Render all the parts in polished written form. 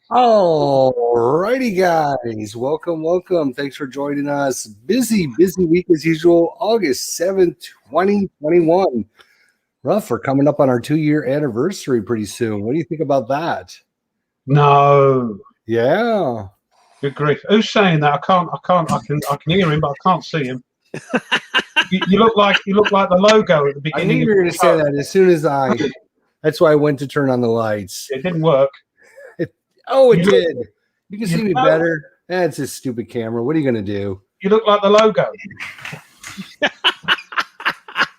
All righty, guys. Welcome, welcome. Thanks for joining us. Busy week as usual. August 7th, 2021. Rough, we're coming up on our 2-year anniversary pretty soon. What do you think about that? No, Yeah. good grief! Who's saying that? I can hear him, but I can't see him. You look like the logo at the I knew beginning you of were the going to say show. that as soon as that's why I went to turn on the lights. It didn't work. Oh, it You look, did. You can you see me know, better. That's a stupid camera. What are you going to do? you look like the logo.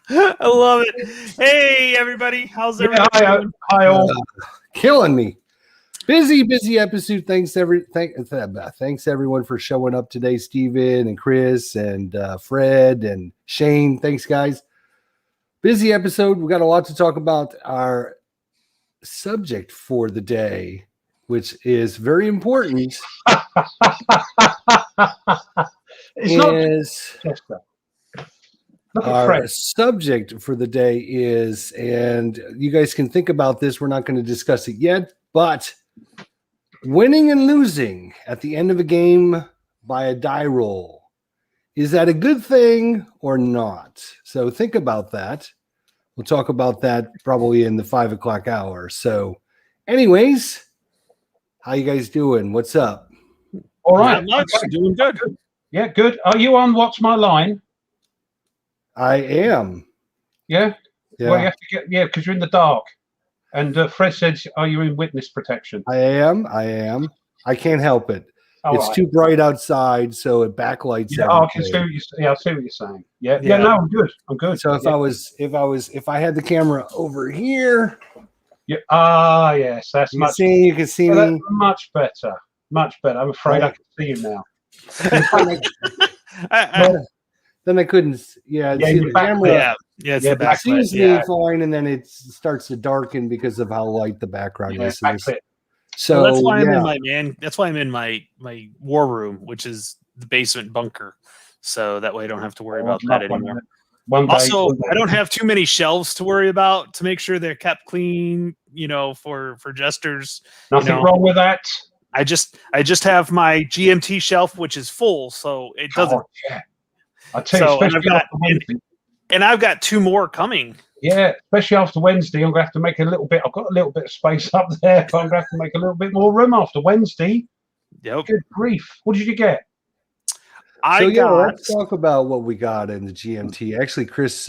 I love it. Hey, everybody. How's everybody doing? Hi all. Killing me. Busy episode. Thanks everyone for showing up today, Steven and Chris and Fred and Shane. Thanks, guys. Busy episode. We got a lot to talk about. Our subject for the day, which is very important, It's not is Chester. Look at our Fred. subject for the day is, and you guys can think about this. We're not going to discuss it yet, but winning and losing at the end of a game by a die roll. Is that a good thing or not? So think about that. We'll talk about that probably in the 5 o'clock hour. So, anyways, how you guys doing? What's up? All right. Not much. Okay. Doing good. Yeah, good. Are you on What's My Line? I am. Yeah. Yeah, Well, you have to get because you're in the dark. And Fred said, "Are you in witness protection?" I am. I can't help it. All It's right. too bright outside, so it backlights Yeah, I can see everything. what you. Yeah, I see what you're saying. Yeah. Yeah. No, I'm good. I'm good. So if I had the camera over here, Yeah. Yes, that's you much. can see Well, that's me. much better. Much better. I'm afraid I can see you now. Then I couldn't. Yeah, Yeah, see you're the back camera. there. Yeah, it's Yeah, the It backlit. seems to Yeah. be fine, and then it starts to darken because of how light the background Yeah, is. back there. So Well, that's why I'm yeah. in my That's why I'm in my war room, which is the basement bunker. So that way I don't have to worry about that anymore. One day. Also, I don't have too many shelves to worry about to make sure they're kept clean, for jesters. Nothing wrong with that. I just have my GMT shelf, which is full, so it doesn't. Oh, yeah. I tell you, So, and especially after Wednesday. and I've got 2 more coming. Yeah, especially after Wednesday, I'm going to have to make a little bit. I've got a little bit of space up there, but I'm going to have to make a little bit more room after Wednesday. Yep. Good grief! What did you get? Let's talk about what we got in the GMT. Actually, Chris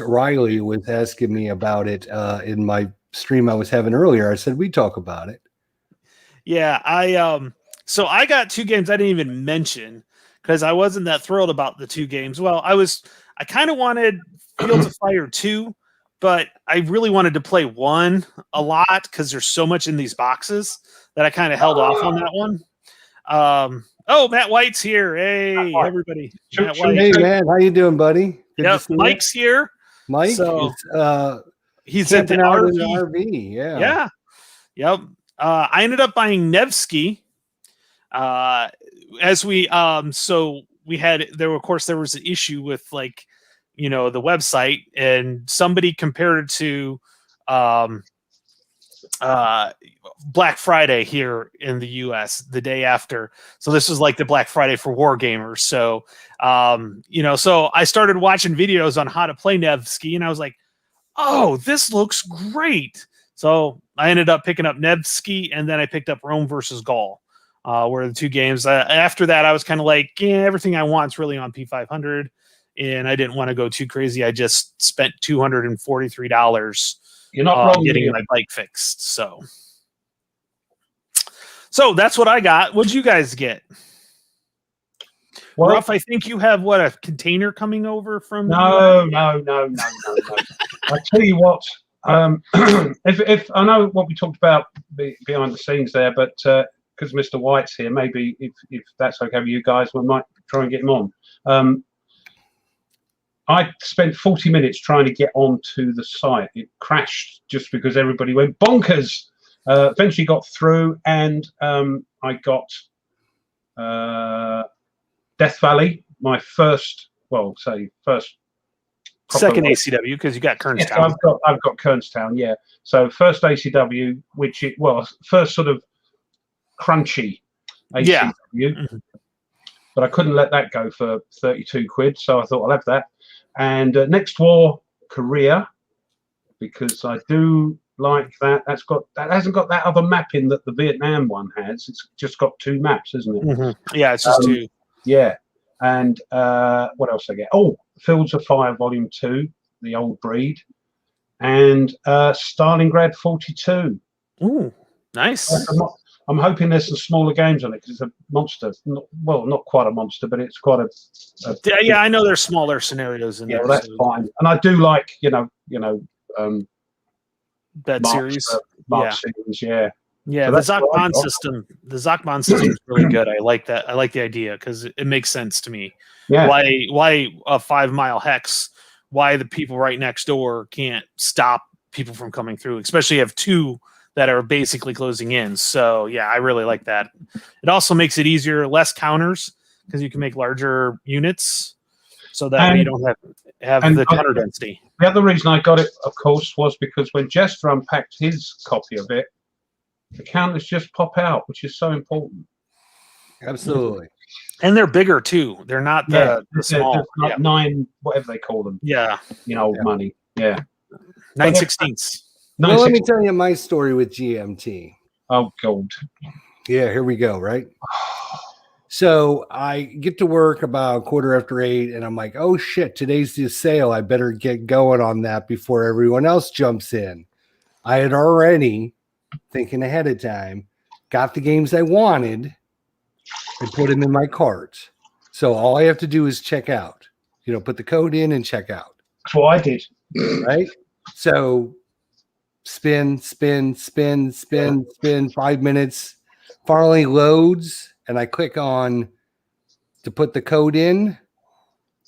Riley was asking me about it in my stream I was having earlier. I said we'd talk about it. Yeah, so I got 2 games I didn't even mention because I wasn't that thrilled about the 2 games. Well, I kind of wanted Fields of Fire 2, but I really wanted to play 1 a lot because there's so much in these boxes that I kind of held off on that one. Matt White's here. Hey, everybody. Matt White. Hey, man. How you doing, buddy? Good to see Mike's here. Mike so, is he's at the out RV. in the RV. Yeah. Yeah. Yep. I ended up buying Nevsky. As we so we had there was an issue with the website, and somebody compared it to Black Friday here in the US the day after. So this was like the Black Friday for war gamers. So so I started watching videos on how to play Nevsky, and I was like, oh, this looks great. So I ended up picking up Nevsky, and then I picked up Rome versus Gaul, were the 2 games. After that, I was kind of like, everything I want is really on P500, and I didn't want to go too crazy. I just spent $243. You're not wrong getting my bike fixed. So that's what I got. What'd you guys get? Well, Ruff, I think you have a container coming over from. No. I tell you what. If I know what we talked about behind the scenes there, but because Mr. White's here, maybe if that's okay with you guys, we might try and get him on. I spent 40 minutes trying to get onto the site. It crashed just because everybody went bonkers. Eventually got through, and I got Death Valley, my first Second ACW because you got Yes, Kernstown. I've got Kernstown, yeah. So first ACW, first sort of crunchy ACW, Yeah. Mhm. but I couldn't let that go for 32 quid, so I thought I'll have that. And Next War Korea, because I do like that. That hasn't got that other mapping that the Vietnam one has. It's just got 2 maps, isn't it? Mhm. Yeah, it's just two. Yeah. And what else I get? Oh, Fields of Fire Volume 2, the old breed, and Stalingrad 42. Ooh, nice. I'm hoping there's some smaller games on it because it's a monster. Not quite a monster, but it's quite a Yeah, I know there's smaller scenarios in yeah, there. well, that's so fine. And I do like that series. Mark series, yeah. Yeah, So the that's what I Zachman got. system. The Zachman system is really good. I like that. I like the idea because it makes sense to me. Yeah. Why a 5-mile hex? Why the people right next door can't stop people from coming through? Especially have 2 that are basically closing in. So yeah, I really like that. It also makes it easier, less counters because you can make larger units, so that you don't have and the counter density. The other reason I got it, of course, was because when Jester unpacked his copy of it, the counters just pop out, which is so important. Absolutely. And they're bigger too. They're not the small. There's like Yeah. 9, whatever they call them, Yeah. old money. Yeah. 9/16. Well, let me 9/16. tell you my story with GMT. Oh, God. Yeah, here we go, right? So I get to work about 8:15, and I'm like, oh shit, today's the sale. I better get going on that before everyone else jumps in. I had already, thinking ahead of time, got the games I wanted and put them in my cart. So all I have to do is check out, put the code in and check out. That's what I did. Right? So spin, 5 minutes, finally loads, and I click on to put the code in,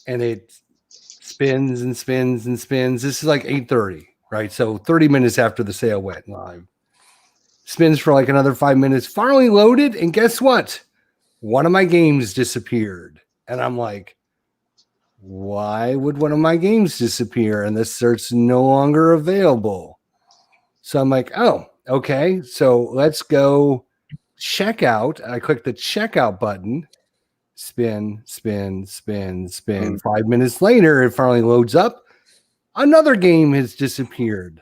and it spins and spins and spins. This is like 8:30, right? So 30 minutes after the sale went live. Spins for like another 5 minutes, finally loaded, and guess what? One of my games disappeared. And I'm like, why would one of my games disappear? And the search no longer available. So I'm like, oh, okay. So let's go check out. I click the checkout button. Spin. 5 minutes later, it finally loads up. Another game has disappeared.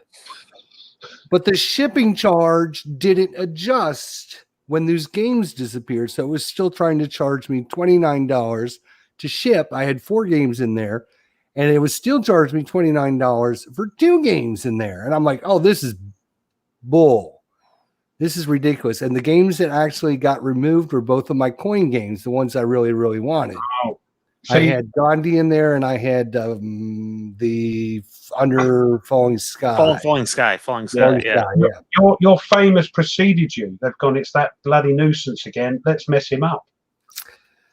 But the shipping charge didn't adjust when those games disappeared. So it was still trying to charge me $29 to ship. I had 4 games in there, and it was still charging me $29 for 2 games in there. And I'm like, oh, this is bull. This is ridiculous. And the games that actually got removed were both of my coin games, the ones I really, really wanted. Wow. I had Gandhi in there, and I had the Under Falling Sky. Falling Sky. Yeah. Your famous preceded you. They've gone, it's that bloody nuisance again. Let's mess him up.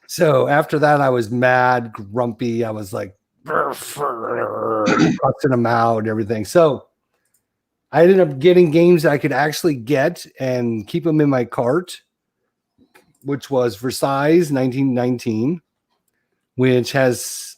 So after that, I was mad, grumpy. I was like, cussing them out and everything. So I ended up getting games I could actually get and keep them in my cart, which was Versailles 1919, which has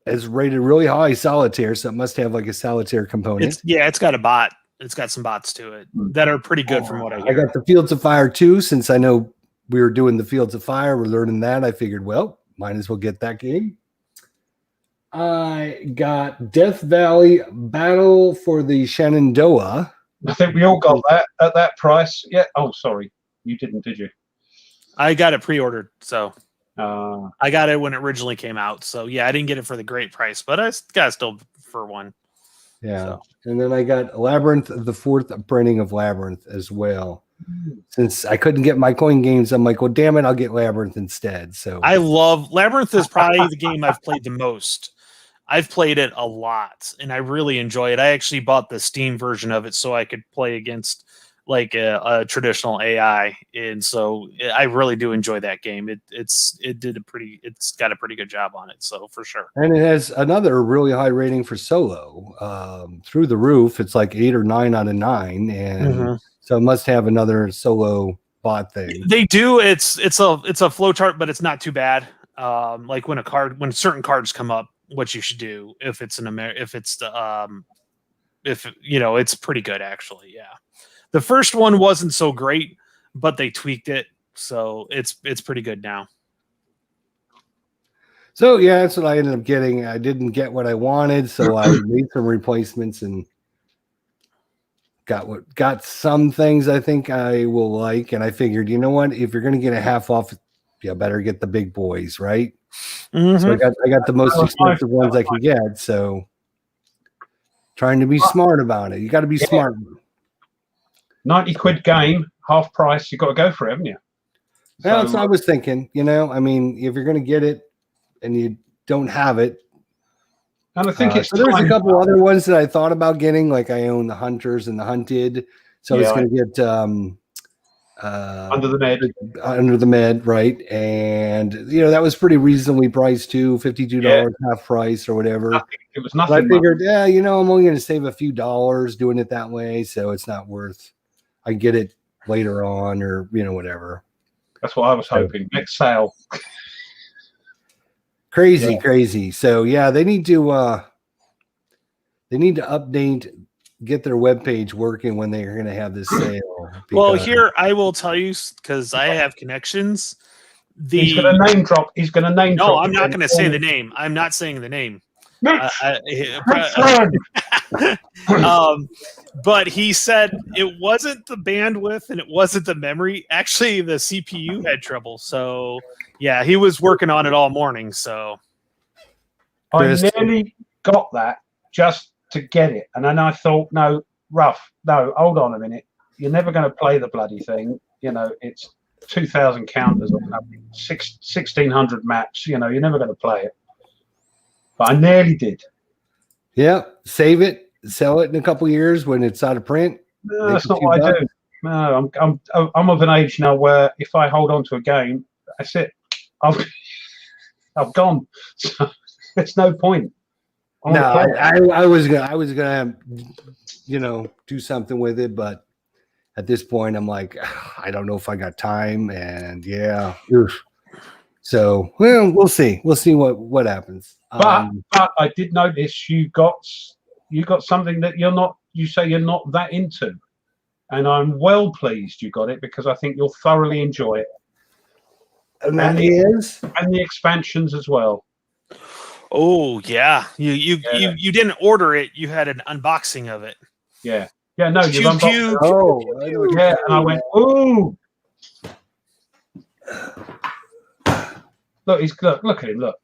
rated really high solitaire, so it must have like a solitaire component. It's got a bot. It's got some bots to it that are pretty good from what I hear. I got the Fields of Fire 2, since I know we were doing the Fields of Fire. We're learning that. I figured, well, might as well get that game. I got Death Valley Battle for the Shenandoah. I think we all got that at that price. Yeah. Oh, sorry. You didn't, did you? I got it pre-ordered, so Uh, I got it when it originally came out. So yeah, I didn't get it for the great price, but I got it still for one. Yeah. So. And then I got Labyrinth, the 4th printing of Labyrinth as well. Since I couldn't get my coin games, I'm like, well, damn it, I'll get Labyrinth instead. So I love Labyrinth is probably the game I've played the most. I've played it a lot, and I really enjoy it. I actually bought the Steam version of it so I could play against like a traditional AI, and so I really do enjoy that game. It's got a pretty good job on it, so for sure. And it has another really high rating for solo, through the roof. It's like 8 or 9 out of 9, and so it must have another solo bot thing. They do. It's a flowchart, but it's not too bad. Like when certain cards come up, what you should do if it's it's pretty good actually. Yeah, the first one wasn't so great, but they tweaked it, so it's pretty good now. So yeah, that's what I ended up getting. I didn't get what I wanted, so I made some replacements and got some things I think I will like. And I figured, you know what, if you're gonna get a half off, you better get the big boys, right? So I got the most expensive ones I can get. So trying to be smart about it. You got to be smart. 90 quid game, half price. You got to go for it, haven't you? Well, that's what I was thinking. I mean, if you're gonna get it and you don't have it. And I think so there's a couple other ones that I thought about getting, like I own the Hunters and the Hunted, so it's going to get Under the Med, right? And that was pretty reasonably priced too, $52 half price or whatever. It was nothing. But I figured, I'm only going to save a few dollars doing it that way, so it's not worth. I get it later on, or whatever. That's what I was hoping. Next sale. Crazy. So yeah, they need to update, get their webpage working when they're going to have this sale. Well, here I will tell you, because I have connections. He's going to name drop. No, I'm not going to say the name. I'm not saying the name. But he said it wasn't the bandwidth and it wasn't the memory. Actually, the CPU had trouble. So, yeah, he was working on it all morning. So, I nearly got that just to get it. And then I thought, no, hold on a minute. You're never going to play the bloody thing. It's 2,000 counters on 1,600 maps. You're never going to play it. But I nearly did. Yeah, save it, sell it in a couple of years when it's out of print. No, that's not what I do. No, I'm of an age now where if I hold on to a game, that's it. I've gone. So there's no point. No, I was gonna do something with it, but at this point, I'm like, I don't know if I got time, and yeah. Oof. So, well, we'll see. We'll see what happens. But I did notice you got something that you say you're not that into, and I'm well pleased you got it because I think you'll thoroughly enjoy it. And the expansions as well. Oh yeah, you didn't order it. You had an unboxing of it. Yeah. No, you've unboxed it. Oh, yeah, and I went, ooh. Look at him. Look.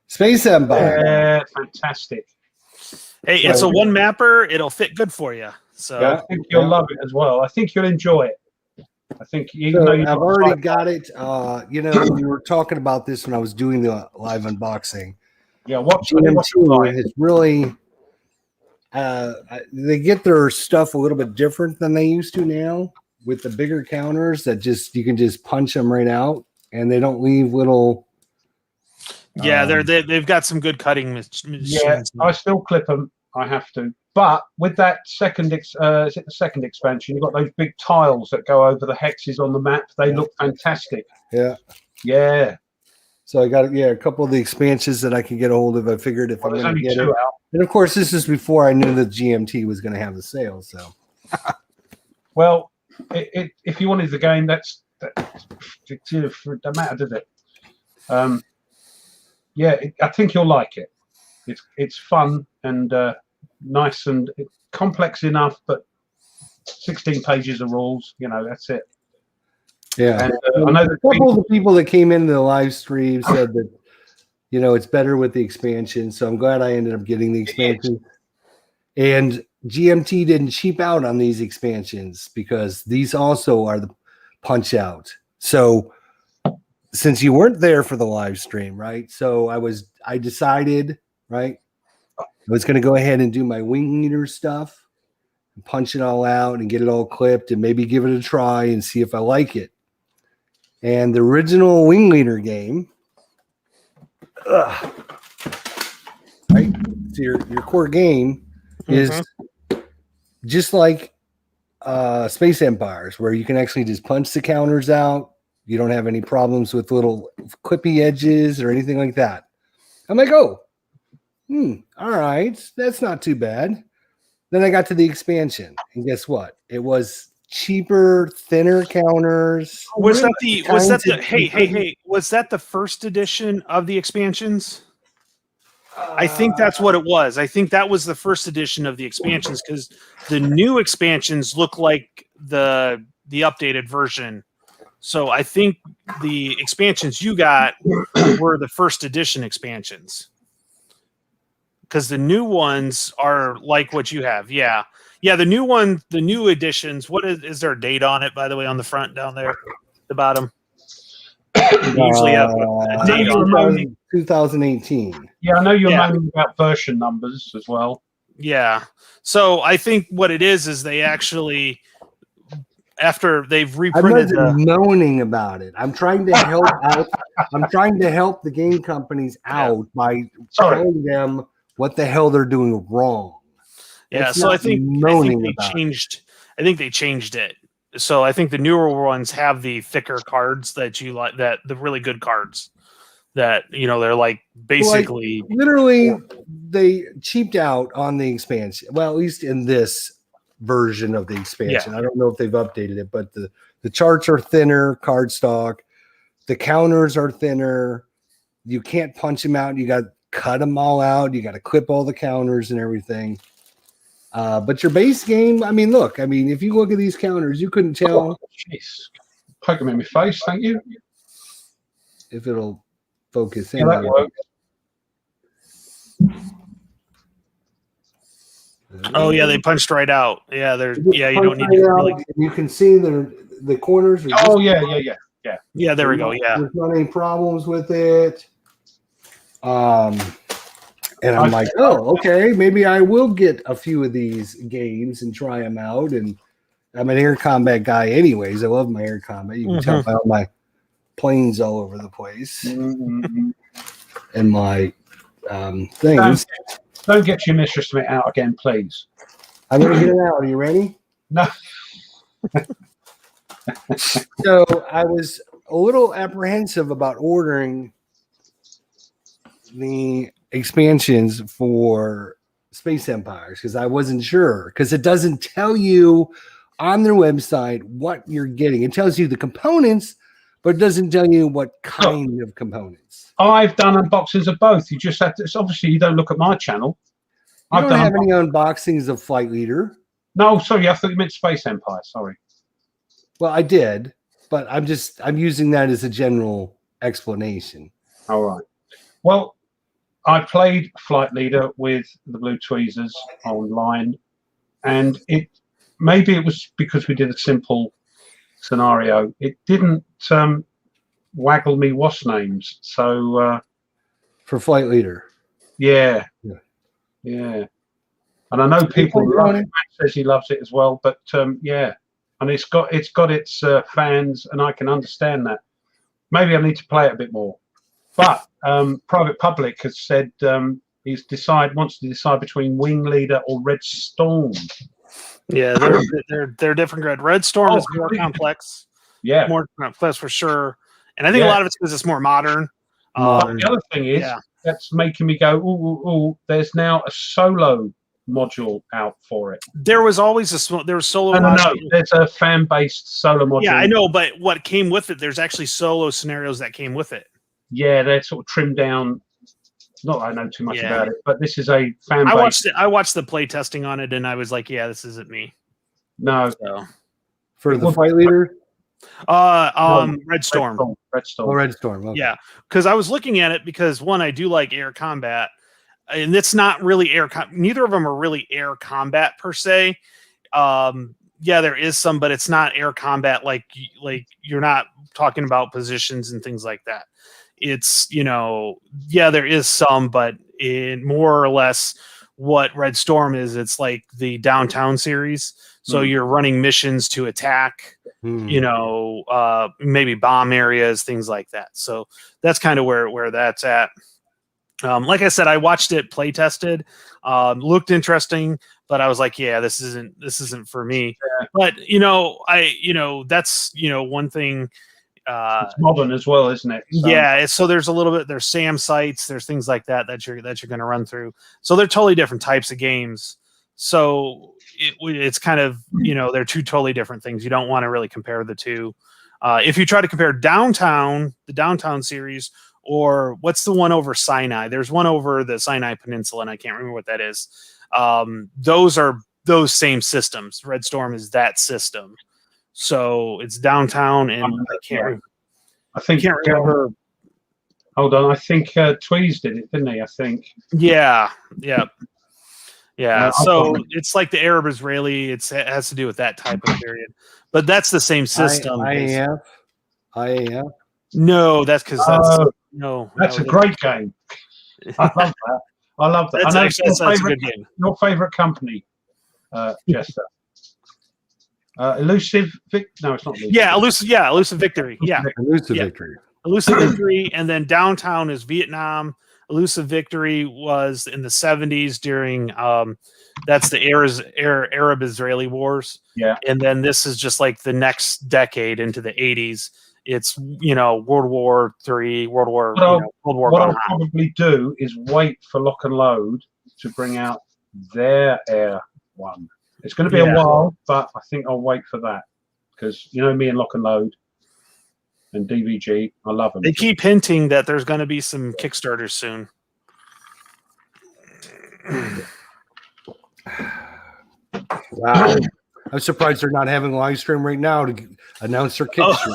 Space Empire. Yeah, fantastic. Hey, it's a one mapper. It'll fit good for you. So yeah, I think you'll love it as well. I think you'll enjoy it. I think I've already got it. We were talking about this when I was doing the live unboxing. Yeah, what GMT is really they get their stuff a little bit different than they used to now, with the bigger counters that you can just punch them right out, and they don't leave little. Yeah, they've got some good cutting machines. Yeah, I still clip them. I have to, but with that second, is it the second expansion? You've got those big tiles that go over the hexes on the map. They look fantastic. Yeah. So I got a couple of the expansions that I can get a hold of. I figured if I'm going to get it, and of course this is before I knew that GMT was going to have the sale. So, well, if you wanted the game, that doesn't matter, does it? I think you'll like it. It's fun and nice and complex enough, but 16 pages of rules. That's it. Yeah, and, I know a couple of the people that came into the live stream said that it's better with the expansion. So I'm glad I ended up getting the expansion. And GMT didn't cheap out on these expansions because these also are the punch out. So since you weren't there for the live stream, right? So I decided, right, I was going to go ahead and do my wing eater stuff, and punch it all out and get it all clipped and maybe give it a try and see if I like it. And the original Wing Leader game, right? So your core game is just like Space Empires, where you can actually just punch the counters out You don't have any problems with little clippy edges or anything like that. I'm like, oh, all right, that's not too bad. Then I got to the expansion, and guess what? It was cheaper, thinner counters. Was that the Kinds of- was that the first edition of the expansions? I think that's what it was. I think that was the first edition of the expansions, because the new expansions look like the updated version. So I think the expansions you got were the first edition expansions, because the new ones are like what you have. Yeah. The new editions. What is there a date on it, by the way, on the front down there, the bottom? You usually have a date on it. 2018. Yeah, I know you're moaning about version numbers as well. Yeah. So I think what it is they actually, after they've I'm reprinted not moaning about it. I'm trying to help out. I'm trying to help the game companies out by telling them what the hell they're doing wrong. Yeah, so I think they changed. I think they changed it. So I think the newer ones have the thicker cards that you like, that the really good cards that, they're like basically literally they cheaped out on the expansion. Well, at least in this version of the expansion. I don't know if they've updated it, but the charts are thinner, cardstock. The counters are thinner. You can't punch them out. You got to cut them all out. You got to clip all the counters and everything. But your base game, if you look at these counters, you couldn't tell. Jeez, poke them in my face, thank you. If it'll focus in. Yeah, that works. Oh yeah, they punched right out. Yeah, you don't need to really. You can see the corners. Yeah, there we go. Yeah, there's not any problems with it. And I'm like, oh, okay, maybe I will get a few of these games and try them out. And I'm an air combat guy anyways. I love my air combat. You can tell by all my planes all over the place and my things. Don't get your mistress mate out again, please. I'm going to get it out. Are you ready? No. So I was a little apprehensive about ordering the expansions for Space Empires because I wasn't sure, because it doesn't tell you on their website what you're getting. It tells you the components, but it doesn't tell you what kind of components. I've done unboxings of both. You just have to. Obviously, you don't look at my channel. I don't have any unboxings of Flight Leader. No, sorry, I thought you meant Space Empire. Sorry. Well, I did, but I'm using that as a general explanation. All right. Well, I played Flight Leader with the Blue Tweezers online, and maybe it was because we did a simple scenario. It didn't waggle me what's names. So for Flight Leader, yeah. And I know people love it. Matt says he loves it as well, but yeah, and it's got its fans, and I can understand that. Maybe I need to play it a bit more. But Private Public has said wants to decide between Wing Leader or Red Storm. Yeah, they're different. Red Storm is more complex. Yeah, more complex for sure. And I think a lot of it's because it's more modern. The other thing is that's making me go, ooh, there's now a solo module out for it. There was always there was solo. No, there's a fan-based solo module. Yeah, I know, but what came with it? There's actually solo scenarios that came with it. Yeah, they're sort of trimmed down. Not that I know too much about it, but this is a fan. I watched the play testing on it, and I was like, yeah, this isn't me. No, for the Flight Leader. Red Storm. Red Storm. Oh, Red Storm. Okay. Yeah, because I was looking at it because one, I do like air combat, and it's not really neither of them are really air combat per se. Yeah, there is some, but it's not air combat like you're not talking about positions and things like that. It's, there is some, but in more or less what Red Storm is, it's like the Downtown series. So you're running missions to attack, maybe bomb areas, things like that. So that's kind of where that's at. Like I said, I watched it play tested, looked interesting, but I was like, yeah, this isn't for me. Yeah. But, that's, one thing It's modern as well, isn't it? So, yeah, so there's a little bit. There's SAM sites. There's things like that you're going to run through. So they're totally different types of games. So it's kind of they're two totally different things. You don't want to really compare the two. If you try to compare the Downtown series, or what's the one over Sinai? There's one over the Sinai Peninsula, and I can't remember what that is. Those are those same systems. Red Storm is that system. So it's Downtown, and I can't remember. Hold on, I think Tweez did it, didn't he? I think. Yeah. So it's like the Arab Israeli. It has to do with that type of period, but that's the same system. IAF. No, that's because that's a great game. I love that. That's a good game. Your favorite company, Jester? Elusive No, it's not Elusive. Elusive Victory. Yeah. Victory. Elusive Victory, and then Downtown is Vietnam. Elusive Victory was in the 70s during that's the Arab-Israeli wars. Yeah. And then this is just like the next decade into the 80s. It's World War III, World War What I'll probably do is wait for Lock and Load to bring out their Air one. It's going to be a while, but I think I'll wait for that because me and Lock and Load and DVG, I love them. They keep hinting that there's going to be some Kickstarters soon. Wow. I'm surprised they're not having a live stream right now to announce their Kickstarter.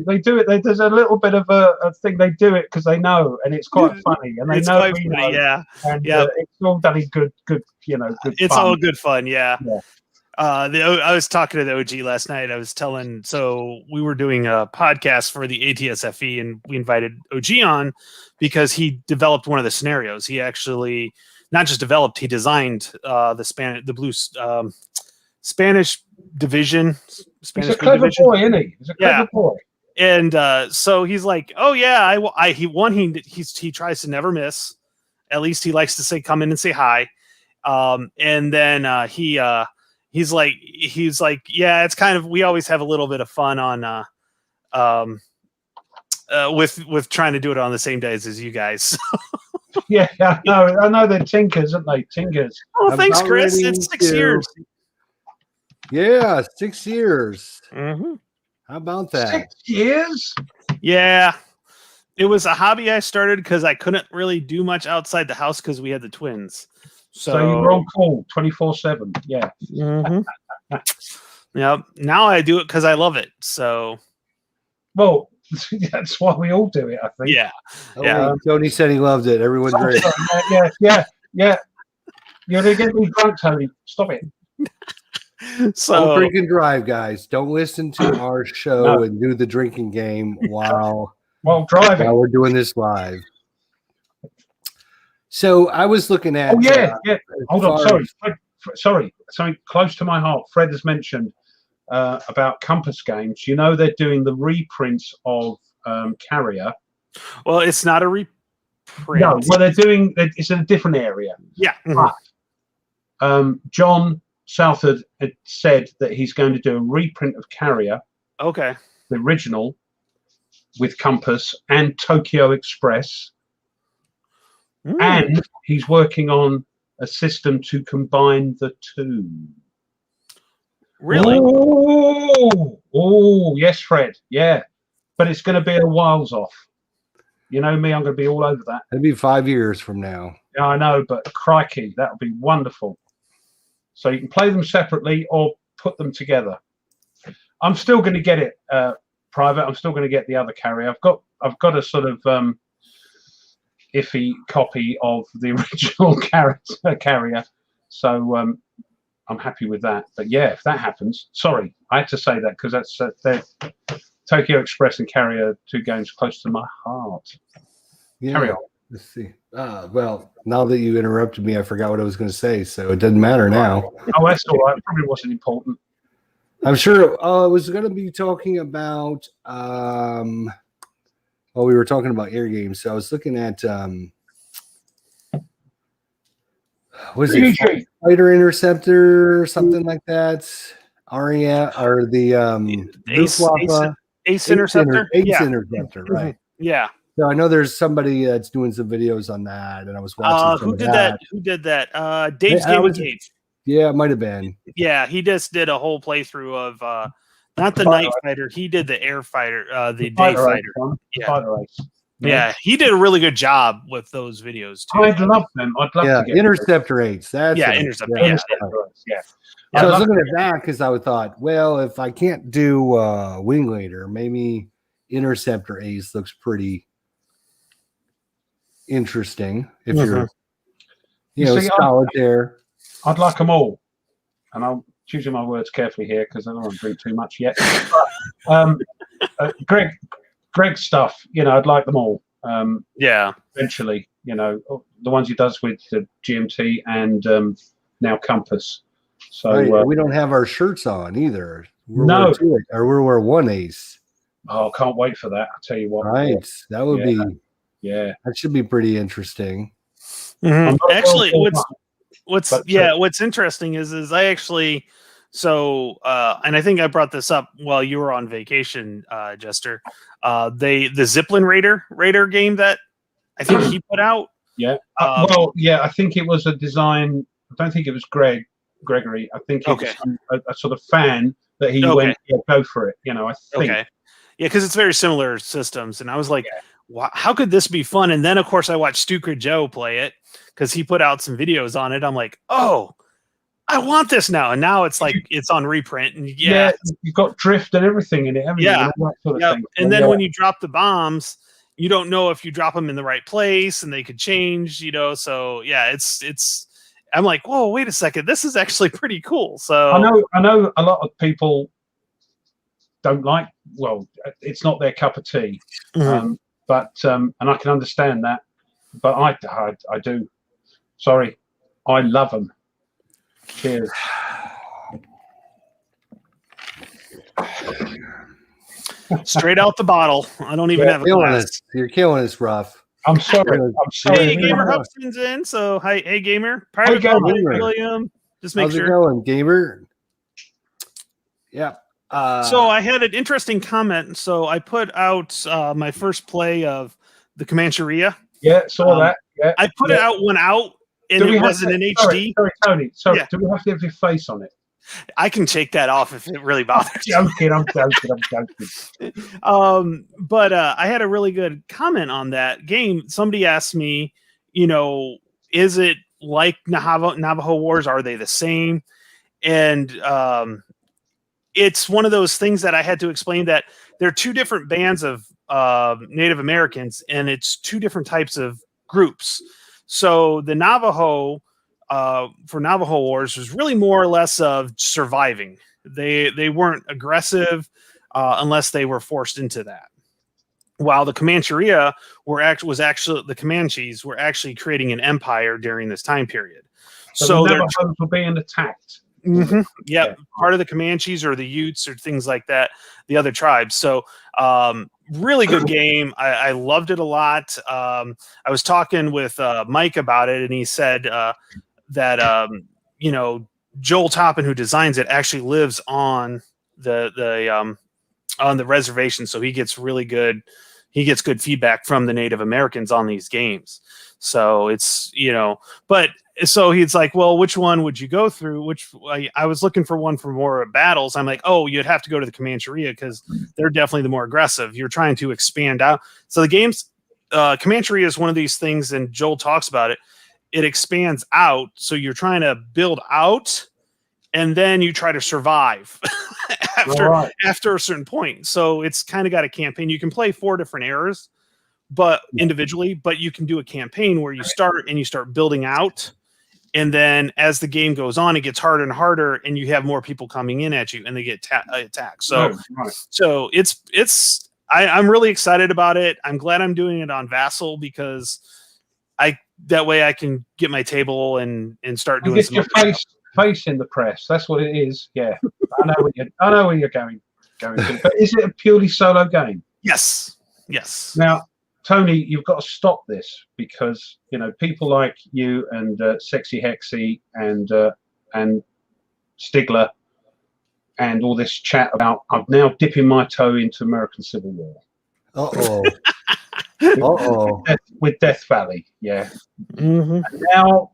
They do it. There's a little bit of a thing. They do it because they know, and it's quite funny. And they know we know. Yeah. And it's all done in good. Good it's fun. all good fun. Yeah. I was talking to the OG last night. I was so we were doing a podcast for the ATSFE, and we invited OG on because he developed one of the scenarios. He actually not just developed, he designed the blue Spanish division. He's a clever boy, isn't he? He's a clever boy. And so he's like, oh yeah, he tries to never miss. At least he likes to come in and say hi. And then he's like, yeah, it's kind of, we always have a little bit of fun on with trying to do it on the same days as you guys. Yeah, I know they're tinkers, aren't they? Tinkers. Oh, thanks, Chris. It's 6 years. Yeah, 6 years. Mm-hmm. How about that? 6 years? Yeah. It was a hobby I started because I couldn't really do much outside the house because we had the twins. So you were on call 24/7. Yeah. Mm-hmm. Yep. Now I do it because I love it. So. Well, that's why we all do it, I think. Yeah. Tony said he loved it. Everyone's great. Yeah. You're going to get me drunk, Tony. Stop it. So don't drink and drive, guys. Don't listen to our show and do the drinking game while driving. While we're doing this live. So I was looking at. Oh yeah. Hold on. Sorry. Something close to my heart. Fred has mentioned about Compass Games. They're doing the reprints of Carrier. Well, it's not a reprint. No, well, they're doing. It's in a different area. Yeah. But, John Southard had said that he's going to do a reprint of Carrier. Okay. The original with Compass and Tokyo Express. And he's working on a system to combine the two. Really? Oh, yes, Fred. Yeah. But it's going to be a whiles off. You know me, I'm going to be all over that. It'll be 5 years from now. Yeah, I know, but crikey, that would be wonderful. So you can play them separately or put them together. I'm still going to get it private. I'm still going to get the other Carrier. I've got a sort of iffy copy of the original Carrier. So I'm happy with that. But yeah, if that happens, sorry, I had to say that because that's Tokyo Express and Carrier, two games close to my heart. Yeah. Carry on. Let's see. Well, now that you interrupted me, I forgot what I was going to say, so it doesn't matter now. Oh, that's all right. It probably wasn't important. I'm sure I was going to be talking about. Well, we were talking about air games, so I was looking at. What is it? Fighter Interceptor or something like that. Aria or the Luftwaffe Ace Interceptor. Ace Interceptor, right? Yeah. So I know there's somebody that's doing some videos on that, and I was watching some Who of did that? Who did that? Dave's I Gaming was- Cave. Yeah, it might have been. Yeah, he just did a whole playthrough of not the night fighter. He did the air fighter, the day fighter. Yeah. Fighter race. Yeah, he did a really good job with those videos too. I'd love them. I'd love to get Interceptor 8s. That's Yeah, it. Interceptor, Yeah. yeah. Interceptor race, yeah. So I'd I was love looking to at that because I thought, well, if I can't do Wing Leader, maybe Interceptor Ace looks pretty interesting. If you're, You see, solitaire. I'd like them all, and I'm choosing my words carefully here because I don't want to drink too much yet. But, Greg's stuff, I'd like them all. Yeah. Eventually, the ones he does with the GMT and now Compass. So Right. We don't have our shirts on either. We're No. we're one Ace. I can't wait for that. I'll tell you what. Right. That would Yeah. be. Yeah. That should be pretty interesting. Mhm. Actually, But, what's interesting is I actually and I think I brought this up while you were on vacation, Jester. The Ziplin Raider game that I think he put out. Yeah. Um, I think it was a design. I don't think it was Gregory. I think it Okay. was a sort of fan that he Okay. went, yeah, go for it. I think. Okay. Yeah, because it's very similar systems, and I was like, wow, how could this be fun? And then of course I watched Stuka Joe play it because he put out some videos on it. I'm like, oh, I want this now, and now it's like it's on reprint, and Yeah, you've got drift and everything in it, haven't you? Yeah. And all that sort of Yep. thing. And then when you drop the bombs, you don't know if you drop them in the right place, and they could change, So yeah, it's. I'm like, whoa, wait a second, this is actually pretty cool. So I know a lot of people don't like. Well, it's not their cup of tea, Mhm. but and I can understand that. But I do. Sorry, I love them. Cheers. straight out the bottle. I don't even have a Killing glass. us. You're killing us, Ruff. I'm sorry. I'm sorry. Hey, Gamer Hubson's in. So, hey, Gamer. Private Gamer. comment, William. Just make How's sure. it going, gamer? Yeah. So I had an interesting comment. So I put out my first play of the Comancheria. Yeah, saw that. Yeah. I put it out and Do we it have wasn't to- in sorry, HD. Sorry, Tony. Sorry. Yeah. Do we have to have your face on it? I can take that off if it really bothers you. I'm joking. But I had a really good comment on that game. Somebody asked me, is it like Navajo Wars? Are they the same? And it's one of those things that I had to explain that there are two different bands of Native Americans, and it's two different types of groups. So the Navajo for Navajo Wars was really more or less of surviving. They weren't aggressive unless they were forced into that. While the Comancheria the Comanches were actually creating an empire during this time period. So the Navajos were being attacked. Mm-hmm. Yeah. Yep. Part of the Comanches or the Utes or things like that, the other tribes. So really good game. I loved it a lot. I was talking with Mike about it, and he said that Joel Toppin, who designs it, actually lives on the reservation, so he gets good feedback from the Native Americans on these games. So it's but so he's like, well, which one would you go through? I was looking for one for more battles. I'm like, oh, you'd have to go to the Comancheria because they're definitely the more aggressive. You're trying to expand out. So the game's Comancheria is one of these things, and Joel talks about it. It expands out, so you're trying to build out, and then you try to survive after a certain point. So it's kind of got a campaign. You can play 4 different eras, but individually, but you can do a campaign where you start building out. And then as the game goes on, it gets harder and harder, and you have more people coming in at you, and they get attacked. So, so I'm really excited about it. I'm glad I'm doing it on Vassal because that way I can get my table and start doing some. Get your face in the press. That's what it is. Yeah, I know where you're going to. But is it a purely solo game? Yes. Now, Tony, you've got to stop this because people like you and Sexy Hexy and Stigler and all this chat about I'm now dipping my toe into American Civil War. Uh-oh. Uh-oh. With Death Valley, yeah. Mm-hmm. And now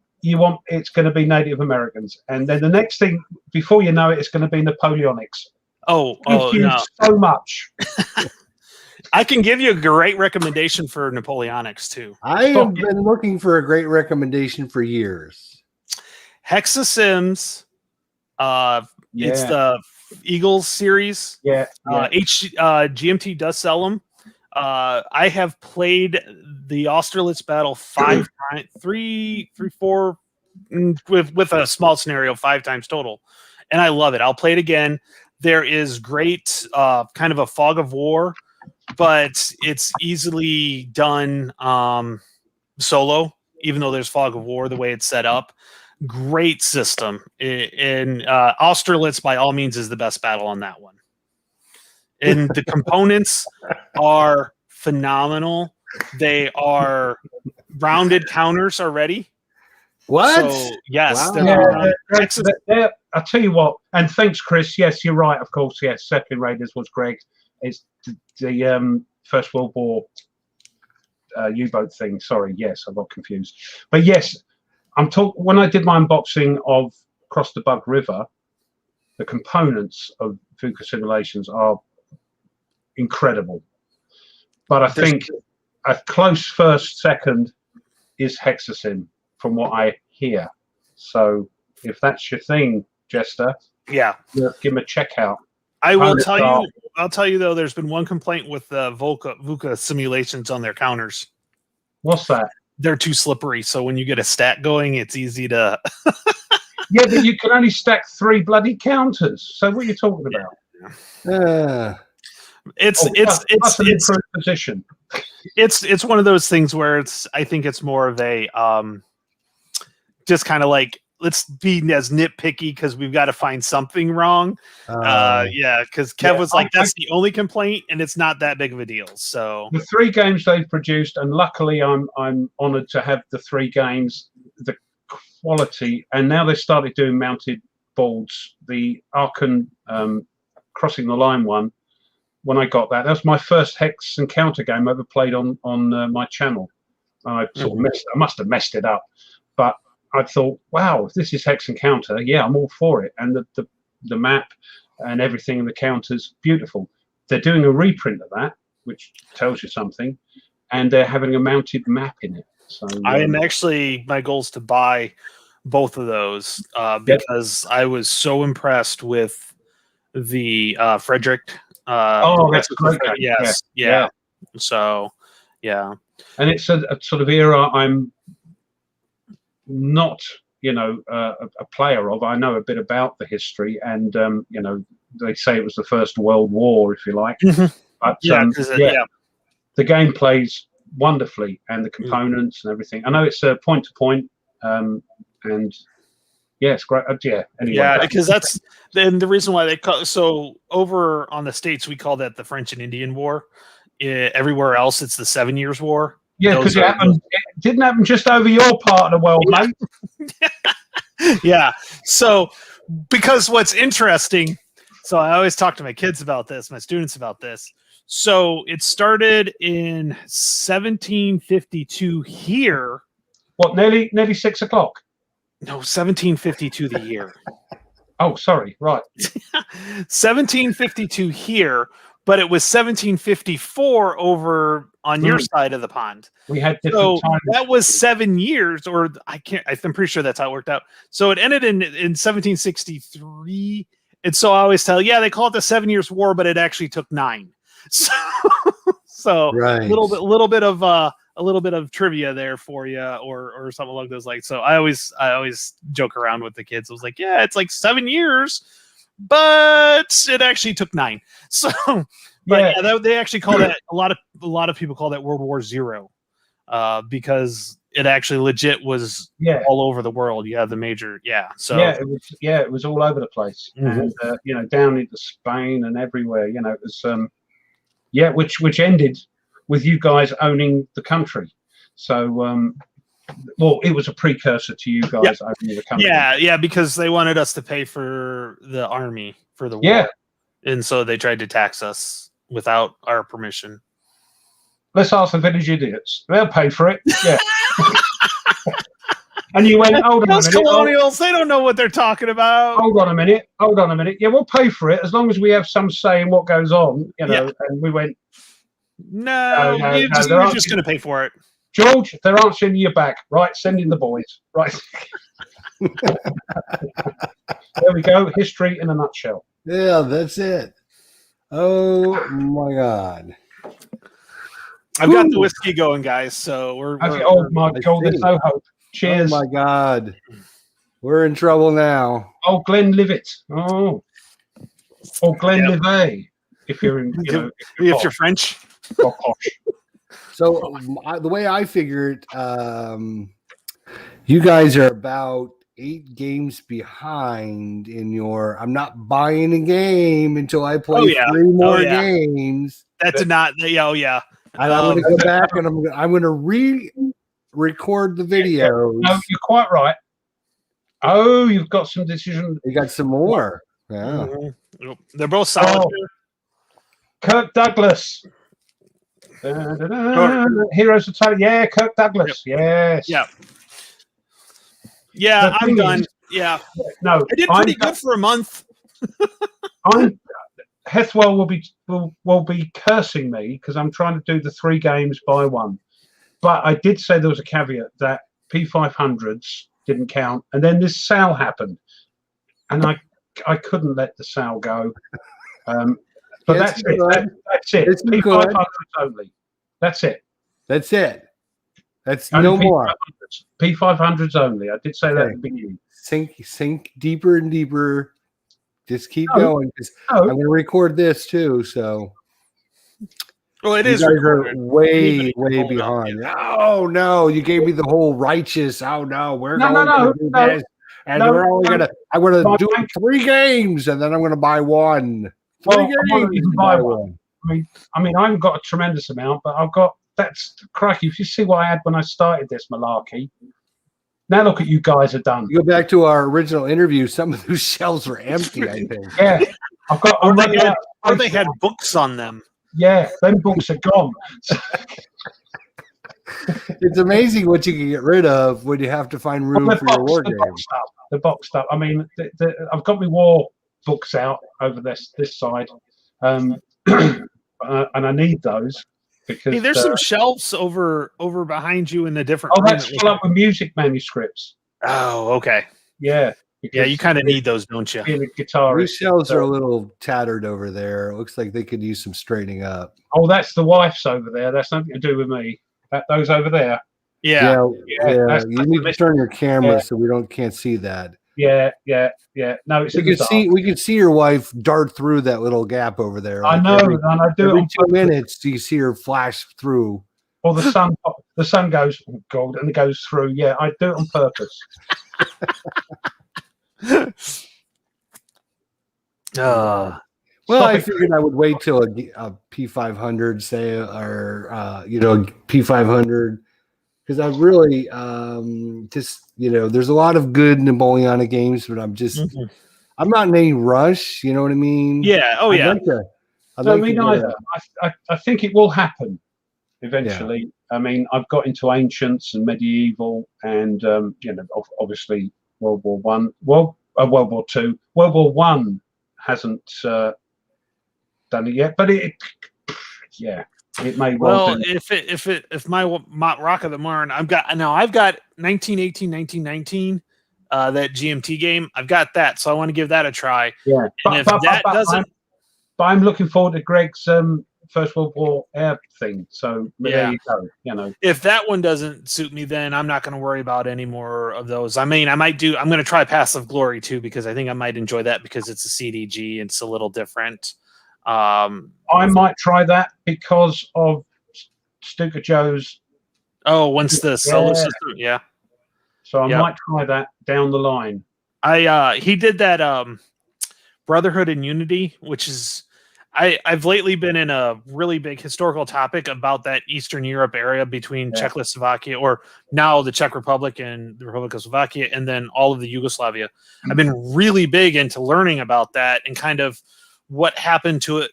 it's going to be Native Americans, and then the next thing, before you know it, it's going to be Napoleonics. Oh Thank you no! so much. I can give you a great recommendation for Napoleonics too. I have been looking for a great recommendation for years. Hexasims. It's the Eagles series. Yeah. GMT does sell them. I have played the Austerlitz battle 5 times, three, four, with a small scenario 5 times total, and I love it. I'll play it again. There is great kind of a fog of war, but it's easily done solo, even though there's fog of war the way it's set up. Great system. And Austerlitz, by all means, is the best battle on that one. And the components are phenomenal. They are rounded counters already. What? So, yes. Wow. I'll tell you what, and thanks, Chris. Yes, you're right, of course. Yes, Zeppelin Raiders was Greg. It's the First World War U-boat thing. Sorry, yes, I got confused. But yes, when I did my unboxing of Cross the Bug River, the components of VUCA Simulations are incredible. But I think a close second is Hexasim, from what I hear. So if that's your thing, Jester, yeah, give him a check out. I will tell you. I'll tell you though. There's been one complaint with VUCA Simulations on their counters. What's that? They're too slippery. So when you get a stat going, it's easy to. Yeah, but you can only stack 3 bloody counters. So what are you talking about? It's an improved position. It's one of those things where I think it's more of a just kind of like, let's be as nitpicky because we've got to find something wrong. Because Kev was like, that's the only complaint, and it's not that big of a deal. So the 3 games they've produced, and luckily I'm honoured to have the 3 games, the quality, and now they started doing mounted boards. The Arkan Crossing the Line one, when I got that was my first Hex Encounter game I ever played on my channel. I must have messed it up, but I thought, wow, if this is Hex Encounter, yeah, I'm all for it. And the map and everything in the counters, beautiful. They're doing a reprint of that, which tells you something, and they're having a mounted map in it. So I am actually, my goal is to buy both of those because I was so impressed with the Frederick. That's a great game. Yes, yeah. So, yeah. And it's a sort of era I'm not, a player of. I know a bit about the history, and they say it was the First World War, if you like. But the game plays wonderfully, and the components and everything. I know it's point to point, and yeah, it's great. Anyway, yeah, because that's then the reason why they call. So over on the States, we call that the French and Indian War. Everywhere else, it's the 7 Years' War. Yeah, because it didn't happen just over your part of the world, mate. Yeah. So, because what's interesting, so I always talk to my kids about this, my students about this. So it started in 1752 here. What, nearly 6 o'clock? No, 1752 the year. Oh, sorry. Right. 1752 here, but it was 1754 over on your side of the pond. We had different times. That was 7 years, or I'm pretty sure that's how it worked out. So it ended in 1763. And so I always tell, they call it the 7 Years' War, but it actually took 9. So right. a little bit of trivia there for you, or something along those lines. So I always joke around with the kids. I was like, yeah, it's like 7 years, but it actually took 9. So, but they actually call that a lot of people call that World War Zero, because it actually legit was all over the world. Yeah, the major So it was all over the place, and down into Spain and everywhere. It was which ended with you guys owning the country. So, it was a precursor to you guys owning the country. Yeah, because they wanted us to pay for the army. for the war. Yeah. And so they tried to tax us without our permission. Let's ask the village idiots. They'll pay for it. Yeah. And you went, hold on a Those minute. colonials, they don't know what they're talking about. Hold on a minute. Hold on a minute. Yeah, we'll pay for it as long as we have some say in what goes on, you know. Yeah. And we went, No, No, you're just going to pay for it. George, they're answering you back. Right, send in the boys. Right. There we go. History in a nutshell. Yeah, that's it. Oh my God. I've got the Ooh. whiskey going, guys. So we're Oh my I God, there's see. no hope. Cheers. Oh my God. We're in trouble now. Oh, Glenlivet. Oh. Or Glenlivet, if you're in, you know, if you're French. or posh. So the way I figured, you guys are about 8 games behind in your. I'm not buying a game until I play Oh, yeah. 3 more yeah. games. That did not. Yeah, oh yeah. And I'm going to go back and I'm going to re-record the video. No, you're quite right. Oh, you've got some decision. You got some more. Yeah. Mhm. They're both solid. Kirk Douglas. Heroes of Talent. Yeah, Kirk Douglas. Yes. Yeah. Yeah, The I'm thing done. is- Yeah, No, I did pretty good for a month. Hethwell will be cursing me because I'm trying to do the 3 games by 1. But I did say there was a caveat that P500s didn't count, and then this sale happened, and I couldn't let the sale go. But Yes, that's it. you could. That's it. Yes, you P500s only. That's it. That's it. That's Only no more. P500s only. I did say that Okay. at the beginning. Sink deeper and deeper. Just keep No. going because I'm Oh, going to record this too. So Well, it you is guys recorded. are way, Even way hold up, behind. Oh no, you gave me the whole righteous. Oh no, we're No, going no, to do no, this, and no, we're only no. gonna. I'm going No, to do thank 3 games, and then I'm going to buy 1. 3 Well, I wanna games, even to buy buy one. I mean, I haven't got a tremendous amount, but I've got. That's crikey. If you see what I had when I started this malarkey, now look at you guys are done. You go back to our original interview. Some of those shelves were empty. I think. Yeah, I've got. Or I'm they running had, out of or they space had now. books on them. Yeah, them books are gone. It's amazing what you can get rid of when you have to find room Well, for your war the game. box stuff. The box stuff. I mean, I've got my war books out over this side, and I need those because. Hey, there's some shelves over behind you in a different Oh, room. that's full up with music manuscripts. Oh, okay. Yeah. Yeah, you kind of need those, don't you? being a guitarist. These shelves are a little tattered over there. It looks like they could use some straightening up. Oh, that's the wife's over there. That's nothing to do with me. Those over there. Yeah. that's- You need to turn your camera Yeah. so we can't see that. Yeah. No, it's We in the could dark. see your wife dart through that little gap over there. I like know, every, and I do it every on 2 minutes. You see her flash through. or the sun goes, oh God, and it goes through. Yeah, I do it on purpose. Uh, Well, Stop I it. figured I would wait till a P500 say, or P500, because I really just there's a lot of good Napoleonic games, but I'm not in any rush. You know what I mean? yeah. Oh, yeah. No, me neither. I think it will happen eventually. I mean, I've got into ancients and medieval, and obviously World War One, World War Two, World War One hasn't done it yet, but it may well. Well, do. if my Rock of the Marne, I've got 1918, 1919, that GMT game. I've got that, so I want to give that a try. Yeah, And if that doesn't, I'm looking forward to Greg's First World War air thing. So there you go. if that one doesn't suit me, then I'm not going to worry about any more of those. I mean, I'm going to try Paths of Glory too, because I think I might enjoy that because it's a CDG. It's a little different. I might try that because of Stuka Joe's. Oh, once the solo system, yeah. So I might try that down the line. He did that Brotherhood and Unity, which is I've lately been in a really big historical topic about that Eastern Europe area between Czechoslovakia, or now the Czech Republic and the Republic of Slovakia, and then all of the Yugoslavia. I've been really big into learning about that and kind of what happened to it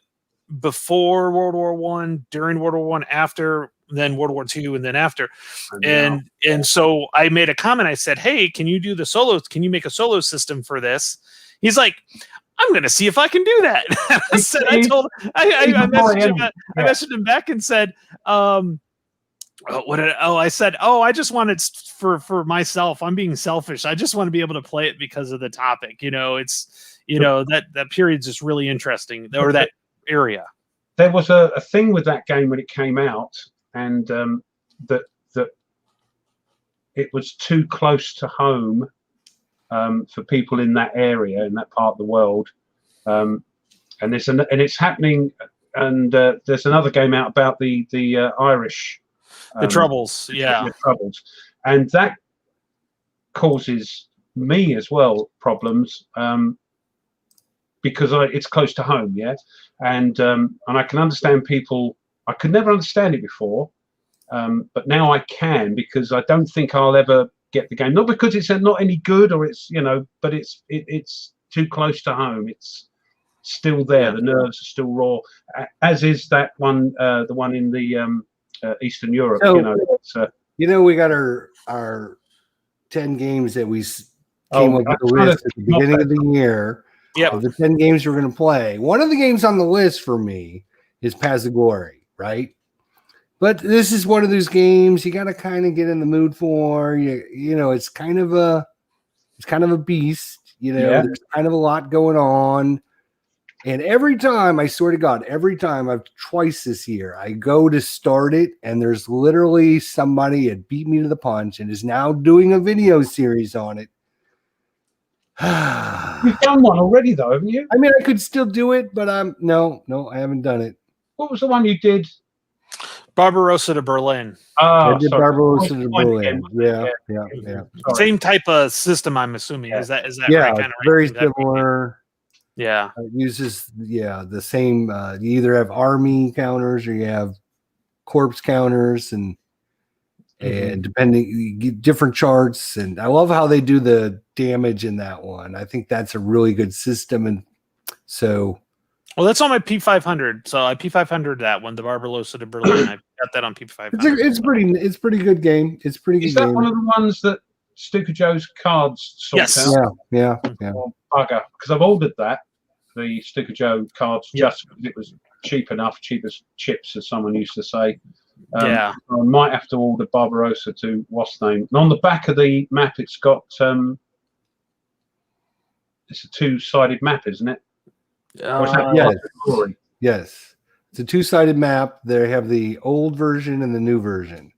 before World War One, during World War One, after, then World War Two, and then after. And so I made a comment. I said, "Hey, can you do the solos? Can you make a solo system for this?" He's like, I'm going to see if I can do that. I messaged him back and said, I said, I just want it for myself. I'm being selfish. I just want to be able to play it because of the topic. It's, that period's just really interesting, or that area. There was a thing with that game when it came out, and that it was too close to home for people in that area, in that part of the world, and it's happening. And there's another game out about the Irish, the Troubles, the Troubles, and that causes me as well problems because it's close to home, and I can understand people. I could never understand it before, but now I can, because I don't think I'll ever get the game, not because it's not any good, or it's but it's too close to home. It's still there. The nerves are still raw, as is that one, the one in the Eastern Europe. So, we got our 10 games that we came up with the list at the beginning of the year. Yeah, the 10 games we're going to play. One of the games on the list for me is Pasagori, right? But this is one of those games you got to kind of get in the mood for. It's kind of a beast. There's kind of a lot going on. And every time, I swear to God, I've twice this year, I go to start it, and there's literally somebody that beat me to the punch and is now doing a video series on it. You've done one already, though, haven't you? I mean, I could still do it, but no, I haven't done it. What was the one you did? Barbarossa to Berlin. I did Barbarossa to Berlin. Yeah. Same type of system, I'm assuming. Is that right? Kind of very similar. Yeah. It uses the same. You either have army counters or you have corpse counters, and depending, you get different charts. And I love how they do the damage in that one. I think that's a really good system, and so. Well, that's on my P500. So I P500 that one, the Barbarossa to Berlin. I got that on P500. It's pretty good game. It's pretty good. Is that one of the ones that Stuka Joe's cards sort out? Yeah. Bugger, because I've ordered that, the Stuka Joe cards, just because it was cheap as chips, as someone used to say. I might have to order Barbarossa to what's the name. And on the back of the map, it's got it's a two-sided map, isn't it? Yes. It's a two-sided map. They have the old version and the new version.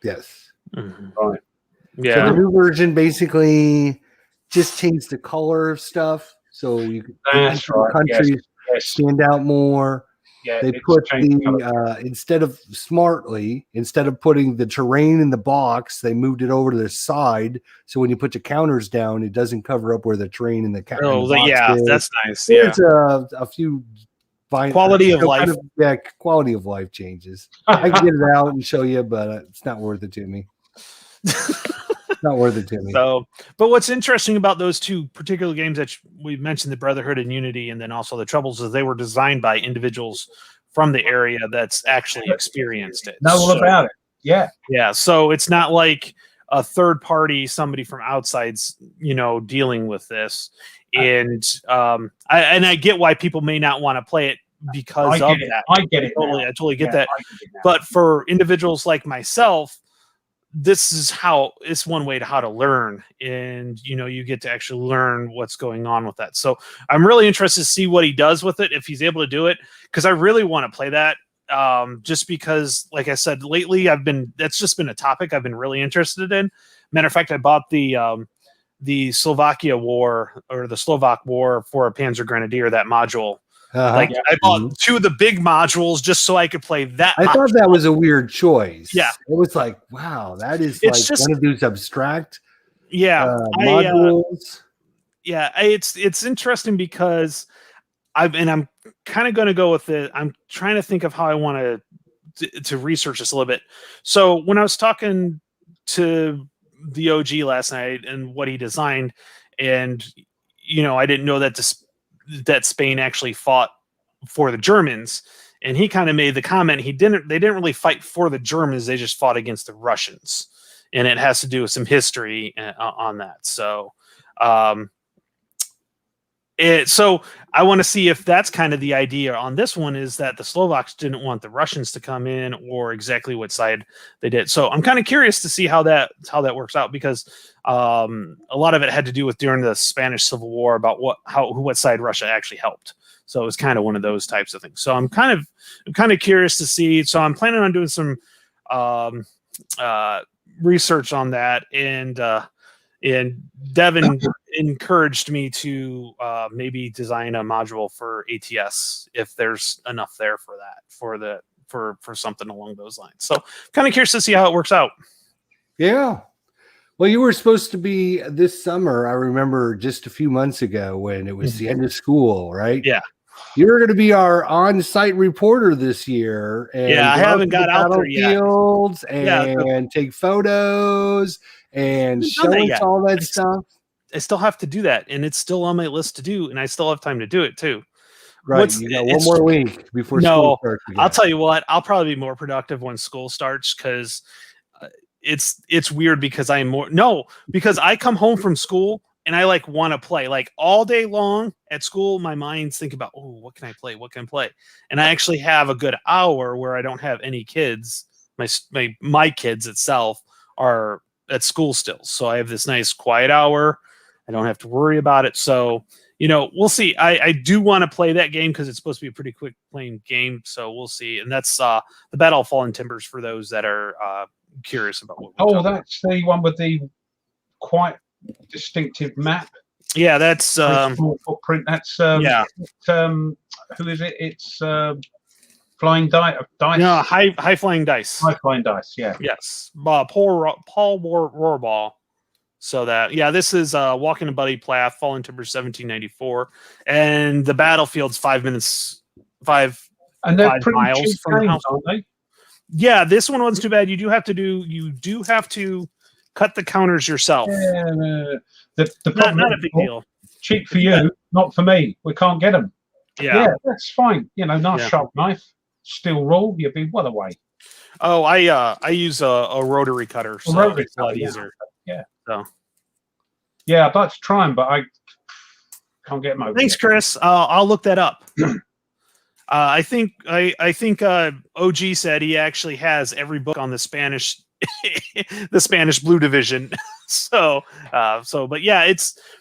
Yes. Right. Yeah. So the new version basically just changed the color of stuff, so you countries stand out more. Yeah, they put instead of putting the terrain in the box, they moved it over to the side. So when you put the counters down, it doesn't cover up where the terrain in the counter. That's nice. It's a few quality of life. Quality of life changes. I can get it out and show you, but it's not worth it to me. Not worth it to me. So, but what's interesting about those two particular games that we mentioned, the Brotherhood and Unity, and then also the Troubles, is they were designed by individuals from the area that's actually experienced it. Know all about it. Yeah. So it's not like a third party, somebody from outside's, dealing with this. And I get why people may not want to play it because of that. I get it. I totally get that. But for individuals like myself, this is it's one way to how to learn, and you get to actually learn what's going on with that. So I'm really interested to see what he does with it, if he's able to do it, because I really want to play that. Just because, like I said, lately that's just been a topic I've been really interested in. Matter of fact, I bought the Slovakia War, or the Slovak War for a Panzer Grenadier, that module. I bought two of the big modules just so I could play that. I thought that was a weird choice. Yeah, it was like, wow, that is one of those abstract. Yeah, modules. It's interesting because I'm kind of going to go with it. I'm trying to think of how I want to research this a little bit. So when I was talking to the OG last night and what he designed, and I didn't know that Spain actually fought for the Germans, and he kind of made the comment they didn't really fight for the Germans, they just fought against the Russians, and it has to do with some history on that. So so I want to see if that's kind of the idea on this one, is that the Slovaks didn't want the Russians to come in, or exactly what side they did. So I'm kind of curious to see how that works out, because a lot of it had to do with during the Spanish Civil War about what side Russia actually helped. So it was kind of one of those types of things. So I'm kind of curious to see. So I'm planning on doing some research on that, and Devin encouraged me to maybe design a module for ATS if there's enough there for that, for something along those lines. So kind of curious to see how it works out. Yeah. Well, you were supposed to be this summer. I remember just a few months ago when it was the end of school, right? Yeah. You're going to be our on-site reporter this year. And I haven't got out there yet. And take photos and show us all that stuff. I still have to do that, and it's still on my list to do, and I still have time to do it too. Right. You got one more week before school starts again. I'll tell you what, I'll probably be more productive when school starts, because it's weird, because because I come home from school and I want to play all day long at school. My mind's thinking about, oh, what can I play? What can I play? And I actually have a good hour where I don't have any kids. My kids itself are at school still. So I have this nice quiet hour. I don't have to worry about it. So, we'll see. I do want to play that game because it's supposed to be a pretty quick playing game. So we'll see. And that's the Battle of Fallen Timbers for those that are curious about what we're talking that's the one with the quite distinctive map. Yeah, that's small footprint. That's who is it? It's Flying Dice. No, high flying dice. High flying dice. Yeah. Yes. Paul Rohrbach. So this is Walking a Buddy Plath, Fallen Timbers 1794, and the battlefield's 5 minutes, five and they're 5 pretty miles cheap from the games, house. aren't they? Yeah, this one wasn't too bad. You do have to cut the counters yourself. Yeah, the problem not a big deal. Cheap for you, not for me. We can't get them. Yeah, that's fine. Nice sharp knife, steel rule. You'd be well away. Oh, I use a rotary cutter, so it's a lot easier. Yeah. So. Yeah, I'd like to try them, but I can't get them over. Thanks, Chris. I'll look that up. I think OG said he actually has every book on the Spanish Blue Division. But yeah,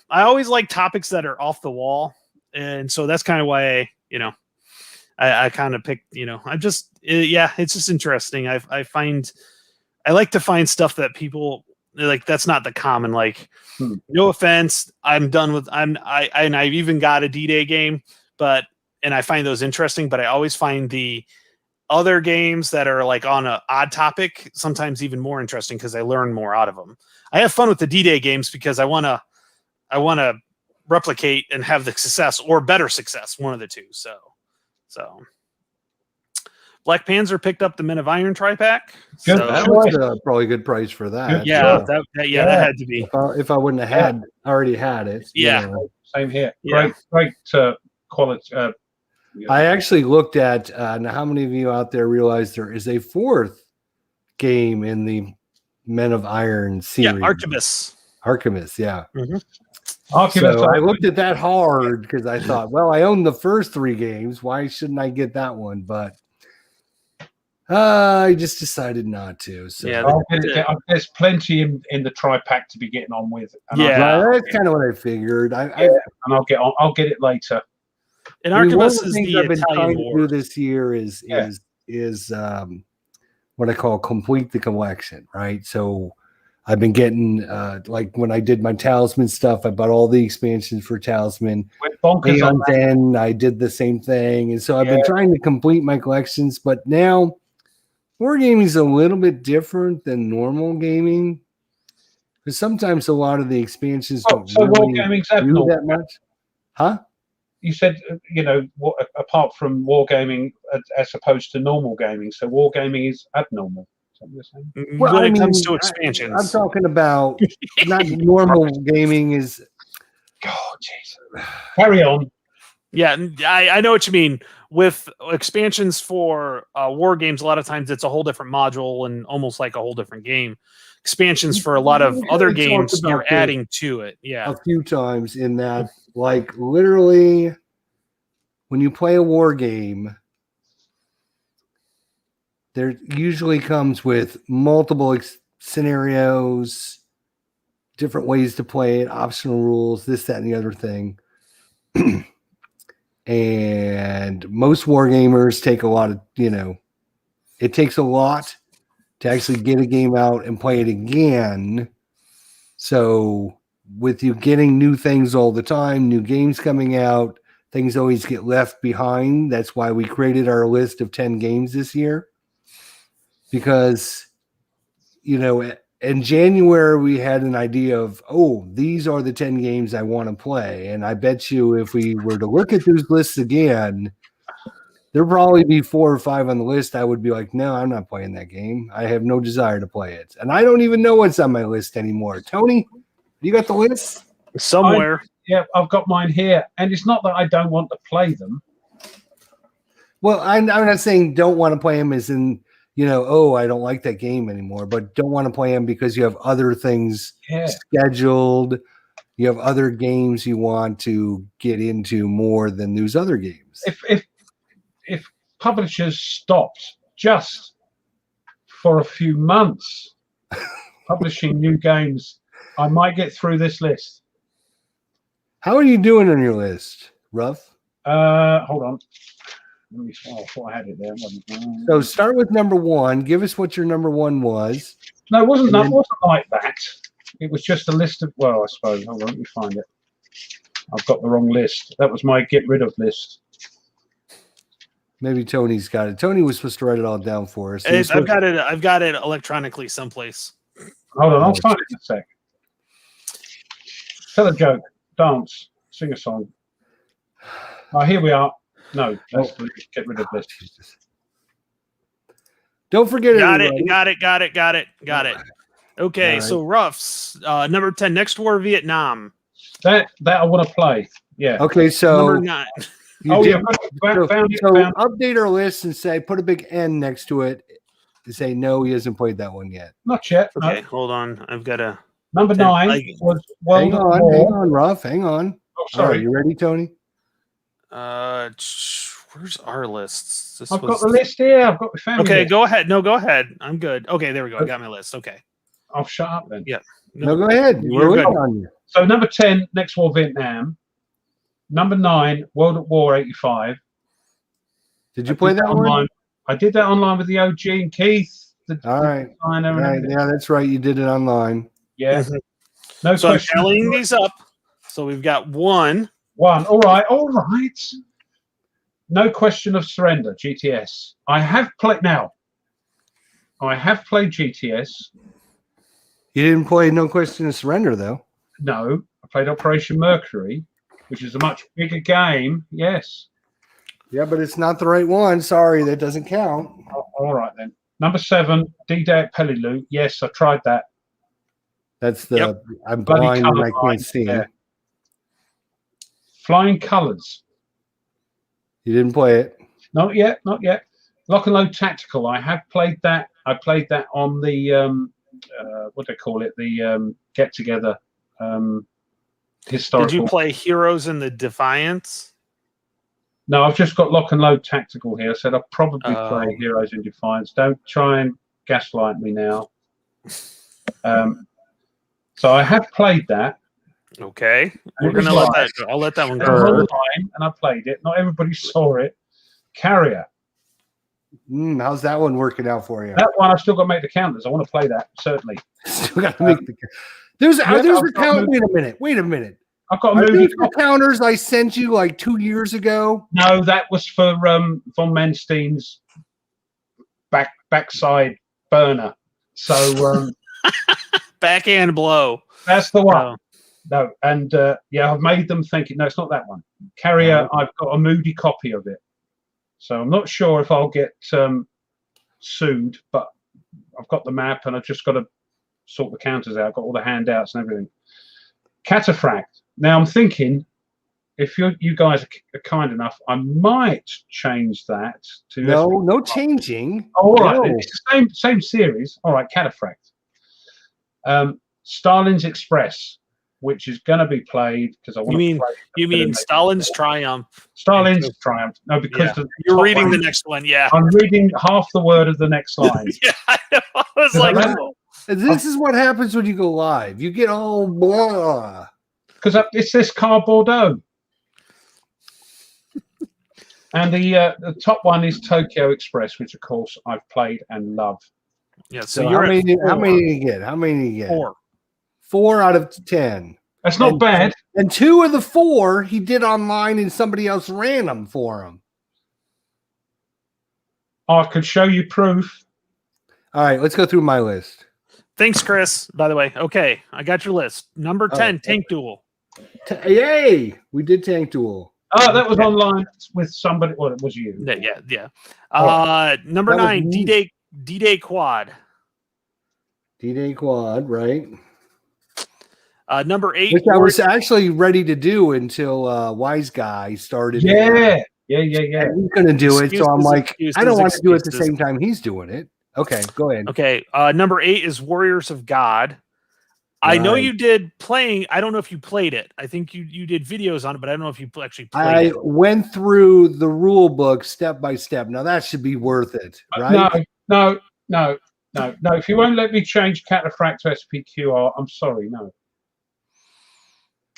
I always like topics that are off the wall, and so that's kind of why I kind of picked. It's just interesting. I like to find stuff that people that's not the common. No offense, I'm done with. I've even got a D-Day game, and I find those interesting. But I always find the other games that are on a odd topic sometimes even more interesting, because I learn more out of them. I have fun with the D-Day games because I want to replicate and have the success or better success, one of the two. So Black Panzer picked up the Men of Iron tri-pack. Good. So that was probably a good price for that. Yeah, that had to be. If I wouldn't have already had it. Yeah, same here. Yeah. Great quality. I actually looked at now. How many of you out there realize there is a fourth game in the Men of Iron series? Yeah, Artemis, yeah. Mm-hmm. So I looked at that hard because I thought, well, I own the first 3 games. Why shouldn't I get that one? But I just decided not to. So there's plenty in the tri-pack to be getting on with. That's kind of what I figured. And I'll get it later. And Artemis is the I've been trying to do this year is what I call complete the collection, right? So I've been getting when I did my Talisman stuff, I bought all the expansions for Talisman. And then I did the same thing, and so I've been trying to complete my collections. But now, wargaming is a little bit different than normal gaming, because sometimes a lot of the expansions don't really do that much. Huh? you said, apart from wargaming as opposed to normal gaming, so wargaming is abnormal. Is that what you're saying? Well, when I it comes mean, to expansions. I'm talking about not normal gaming is. God, jeez. Carry on. Yeah, I know what you mean. With expansions for war games, a lot of times it's a whole different module and almost like a whole different game. Expansions for a lot of We other kinda talked games, about you're this adding to it. Yeah. a few times in that, like, literally, when you play a war game, there usually comes with multiple scenarios, different ways to play it, optional rules, this, that, and the other thing. And most war gamers take a lot of, it takes a lot to actually get a game out and play it again. So with you getting new things all the time, new games coming out, things always get left behind. That's why we created our list of 10 games this year. Because, in January, we had an idea of, these are the 10 games I want to play. And I bet you if we were to look at those lists again, there'd probably be 4 or 5 on the list. I would be like, no, I'm not playing that game. I have no desire to play it. And I don't even know what's on my list anymore. Tony, you got the list? Somewhere. Yeah, I've got mine here. And it's not that I don't want to play them. Well, I'm not saying don't want to play them as in, I don't like that game anymore, but don't want to play them because you have other things scheduled. You have other games you want to get into more than those other games. If publishers stopped just for a few months publishing new games, I might get through this list. How are you doing on your list, Ruff? Hold on. I thought I had it there. So start with number 1. Give us what your number 1 was. No, it wasn't like that. It was just a list of, I suppose. Hold on, let me find it. I've got the wrong list. That was my get rid of list. Maybe Tony's got it. Tony was supposed to write it all down for us. I've got it electronically someplace. Hold on, I'll find it in a sec. Tell a joke, dance, sing a song. Oh, here we are. No, that's get rid of this. Don't forget it. Got it. Okay, Right. So Ruff's number 10, Next War Vietnam. That I want to play. Yeah. Okay, so Number 9. Found it. Update our list and say put a big N next to it to say no, he hasn't played that one yet. Not yet. No. Okay, hold on. I've got a Number 9 was hang on, Ruff. Hang on. Oh, sorry. Right, you ready, Tony? Where's our lists? I've got the list here. I've got the family. Okay, list. go ahead. No, go ahead. I'm good. Okay, there we go. I got my list. Okay. I'll shut up then. Yeah. No, go ahead. You're We're good. waiting on you. So number 10, Next War Vietnam. Number 9, World at War 85. Did you play that one? I did that online with the OG and Keith. All right. designer and everything. Yeah, that's right. You did it online. Yeah. No So I'm question. tallying these up. So we've got 1. All right. No question of surrender, GTS. I have played GTS. You didn't play No Question of Surrender, though. No, I played Operation Mercury, which is a much bigger game. Yes. Yeah, but it's not the right one. Sorry, that doesn't count. All right then. Number 7, D-Day at Peleliu. Yes, I tried that. That's the Yep. I'm Bloody blind and I colourblind, can't see. yeah. Flying Colours. You didn't play it. Not yet. Lock and Load Tactical. I have played that. I played that on the what do they call it? The get together. Historical. Did you play Heroes in the Defiance? No, I've just got Lock and Load Tactical here. I said I'll probably play Heroes in Defiance. Don't try and gaslight me now. So I have played that. Okay. And We're it gonna was let live. that. I'll let that one It was go. online, and I played it. Not everybody saw it. Carrier. How's that one working out for you? That one, I've still got to make the counters. I want to play that, certainly. Still got to make the. There's I've the got count. to- Wait a minute. I've got a Are movie. these the counters I sent you like 2 years ago? No, that was for von Manstein's backside burner. So Backhand blow. that's the one. Oh, No, and yeah, I've made them think. No, it's not that one. Carrier. I've got a moody copy of it, so I'm not sure if I'll get sued. But I've got the map, and I've just got to sort the counters out. I've got all the handouts and everything. Cataphract. Now I'm thinking, if you guys are kind enough, I might change that to No changing. Oh, all right, No. it's the same series. All right, Cataphract. Stalin's Express, which is going to be played because I want to play. You mean Stalin's Triumph? Stalin's Triumph. No, because you're reading the next one. Yeah, I'm reading half the word of the next line. yeah, I know. I was like, remember- This is what happens when you go live. You get all blah. Because it's this car Bordeaux. And the top one is Tokyo Express, which of course I've played and love. yeah. So So you're how at many? How 4. many do you get? How many do you get? 4. 4 out of 10. That's not And- bad. And 2 of the 4 he did online, and somebody else ran them for him. I could show you proof. All right, let's go through my list. Thanks, Chris. By the way, okay, I got your list. Number 10, Tank Duel. Yay! We did Tank Duel. Oh, that was online with somebody. Well, it was you. Yeah. Oh, Number that was 9, me. D-Day Quad. D-Day Quad, right? Number 8, Which I was actually ready to do until Wise Guy started. Yeah. And he's going to do it, so I'm Excuses, like, I don't want to do it at the excuses. same time he's doing it. Okay, go ahead. Okay, number 8 is Warriors of God. I know Right. you did playing. I don't know if you played it. I think you did videos on it, but I don't know if you actually played I it. went through the rule book step by step. Now that should be worth it, right? No. If you won't let me change Cataphract to SPQR, I'm sorry. No.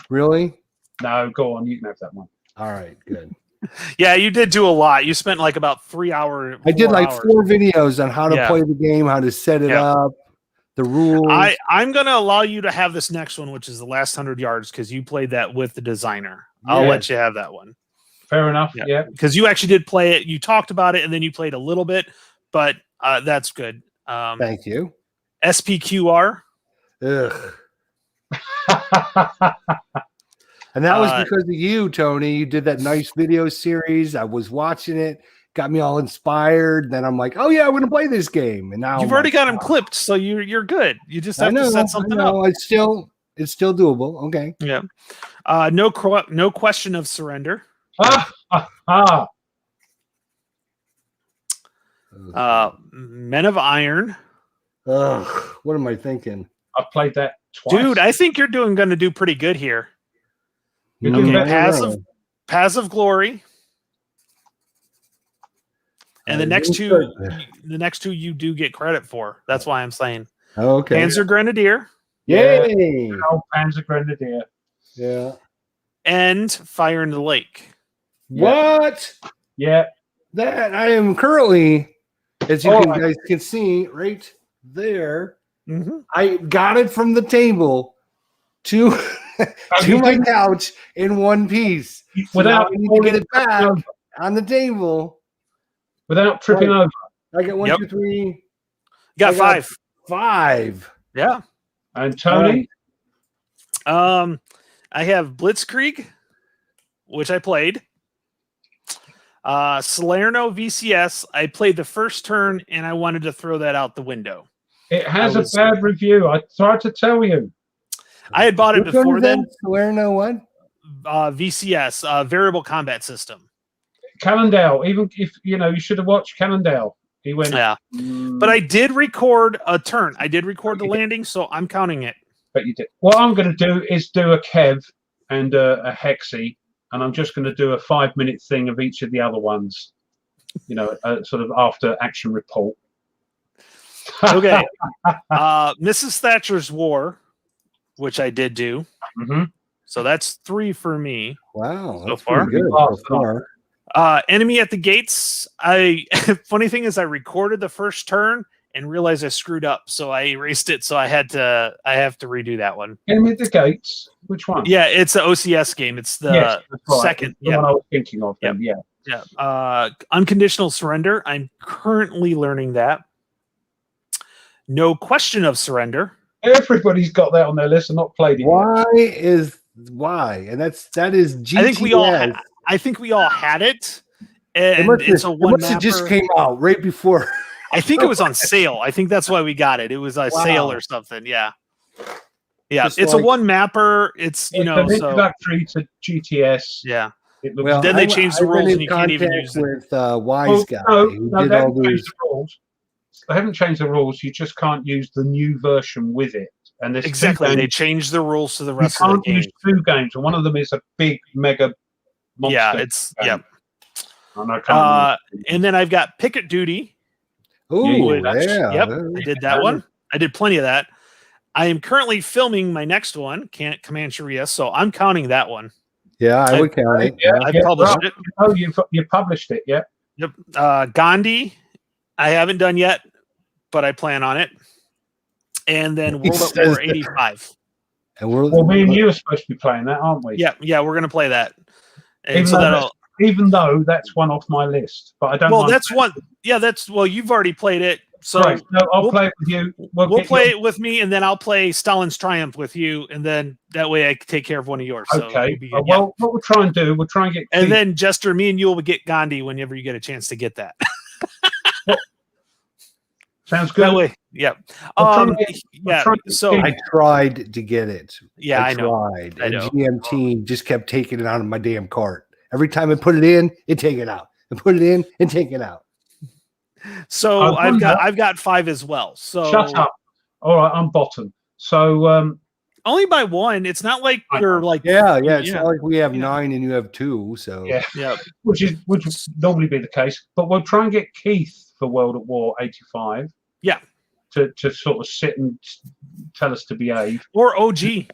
Really? No, go on. You can have that one. All right, good. Yeah, you did do a lot. You spent like about 3 hours. I did 4 like hours. 4 videos on how to Yeah. play the game, how to set it Yeah. up, the rules. I'm going to allow you to have this next one, which is the last 100 yards, because you played that with the designer. I'll Yeah. let you have that one. Fair enough. Yeah. Yeah. Because you actually did play it. You talked about it, and then you played a little bit, but that's good. Thank you. SPQR. Ugh. And that was because of you, Tony. You did that nice video series. I was watching it, got me all inspired. Then I'm like, oh yeah, I'm gonna play this game. And now You've already got them clipped, so you're good. You just have to set something up. It's still doable. Okay. Yeah. No question of surrender. Men of Iron. Ugh, what am I thinking? I played that twice. Dude, I think you're going to do pretty good here. You're doing Okay, better. Paths of Glory. And the next two you do get credit for. That's why I'm saying Okay. Panzer Grenadier Yay. Oh, Panzer Grenadier. Yeah. and Fire in the Lake. What? Yeah. That I am currently, as you All can, right. guys can see right there. Mm-hmm. I got it from the table to to my couch in one piece. So now Without I need to get it back on the table. Without tripping Right. over. I got 1, Yep. 2, 3, You got I got 5. 5. Yeah. And Tony, Right. I have Blitzkrieg, which I played. Salerno VCS. I played the first turn and I wanted to throw that out the window. it has I a was- bad review. I tried to tell you. I had bought it Which one before is then. that? Salerno what? VCS, variable combat system. Cannondale, even if you should have watched Cannondale. He went. Yeah. But I did record a turn. I did record the landing, so I'm counting it. But you did. What I'm going to do is do a Kev and a Hexy, and I'm just going to do a 5-minute thing of each of the other ones. A sort of after action report. Okay. Mrs. Thatcher's War, which I did do. hmm So that's 3 for me. Wow. So That's far? pretty good Oh, so far. Enemy at the Gates. Funny thing is I recorded the first turn and realized I screwed up, so I erased it. So I have to redo that one. Enemy at the Gates. Which one? Yeah, it's an OCS game. It's the Yes, that's right. second. The Yeah, one I was thinking of. Then. Yeah. yeah. Unconditional Surrender. I'm currently learning that. No Question of Surrender. Everybody's got that on their list and not played it. Why? And that is GTS. I think we all had it. It And must, it's a one it must have just came out right before. I think it was on sale. I think that's why we got it. It was a sale or something. Yeah. Yeah. Just it's like- a one mapper. It's, you know, an so introductory to GTS. yeah. It looks Well, Then they I've changed the been rules in and you can't even contact use it. with Wise Guy. who no, did they all haven't changed those. the rules. They haven't changed the rules. You just can't use the new version with it. And there's Exactly. two They games. changed the rules to the You rest of the can't game. use two games, and one of them is a big mega monster. Yeah. It's, game. yeah. And I can't remember. And then I've got Picket Duty. Ooh, that's- yeah. Yep. I did that one. I did plenty of that. I am currently filming my next one, Command Sharia. So I'm counting that one. Yeah, I would count it. Yeah. I published it. Oh, you published it, yeah. Yep. Gandhi, I haven't done yet, but I plan on it. And then He World at says War that. 85. And we're Well, me and you are supposed to be playing that, aren't we? Yeah, we're gonna play that. And Even so though that'll Even though that's one off my list, but I don't. well, mind that's that. one. Yeah, you've already played it. So Right. No, I'll we'll- play it with you. we'll get play your- it with me, and then I'll play Stalin's Triumph with you, and then that way I can take care of one of yours. So Okay. it'll be good. Well, what we'll try and do, we'll try and get. And Keith- then Jester, me and you will get Gandhi whenever you get a chance to get that. sounds good. That way, yeah. I'll try and get- Yeah. try and get So Keith. I tried to get it. yeah, I know. Tried. I And know. GMT just kept taking it out of my damn cart. Every time I put it in, it take it out. And put it in and take it out. So I've done I've got 5 as well. So Shut up. All right, I'm bottom. So only by one. It's not like I you're know. like Yeah, it's Yeah. not like we have Yeah. 9 and you have 2. So Yeah. yeah. which would normally be the case, but we'll try and get Keith for World at War 85. Yeah. To sort of sit and tell us to behave. Or OG.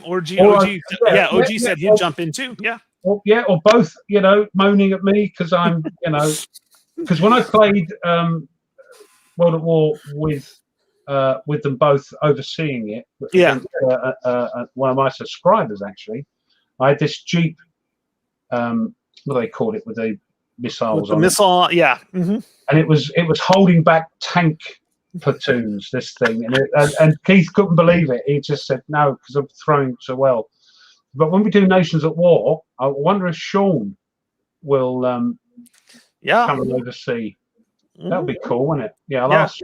Or G Or, OG. yeah, Yeah, OG yeah, said yeah. he'd jump in too. Yeah. Or, yeah, or both, moaning at me because I'm, because when I played World at War with them both overseeing it, Yeah. one of my subscribers actually, I had this Jeep, what do they call it, with the missiles With the on it. missile, yeah. Mhm. And it was holding back tank platoons, this thing, and Keith couldn't believe it. He just said no because I'm throwing so well. But when we do Nations at War, I wonder if Sean will Yeah. come and oversee. That Mhm. would be cool, wouldn't it? Yeah, I'll ask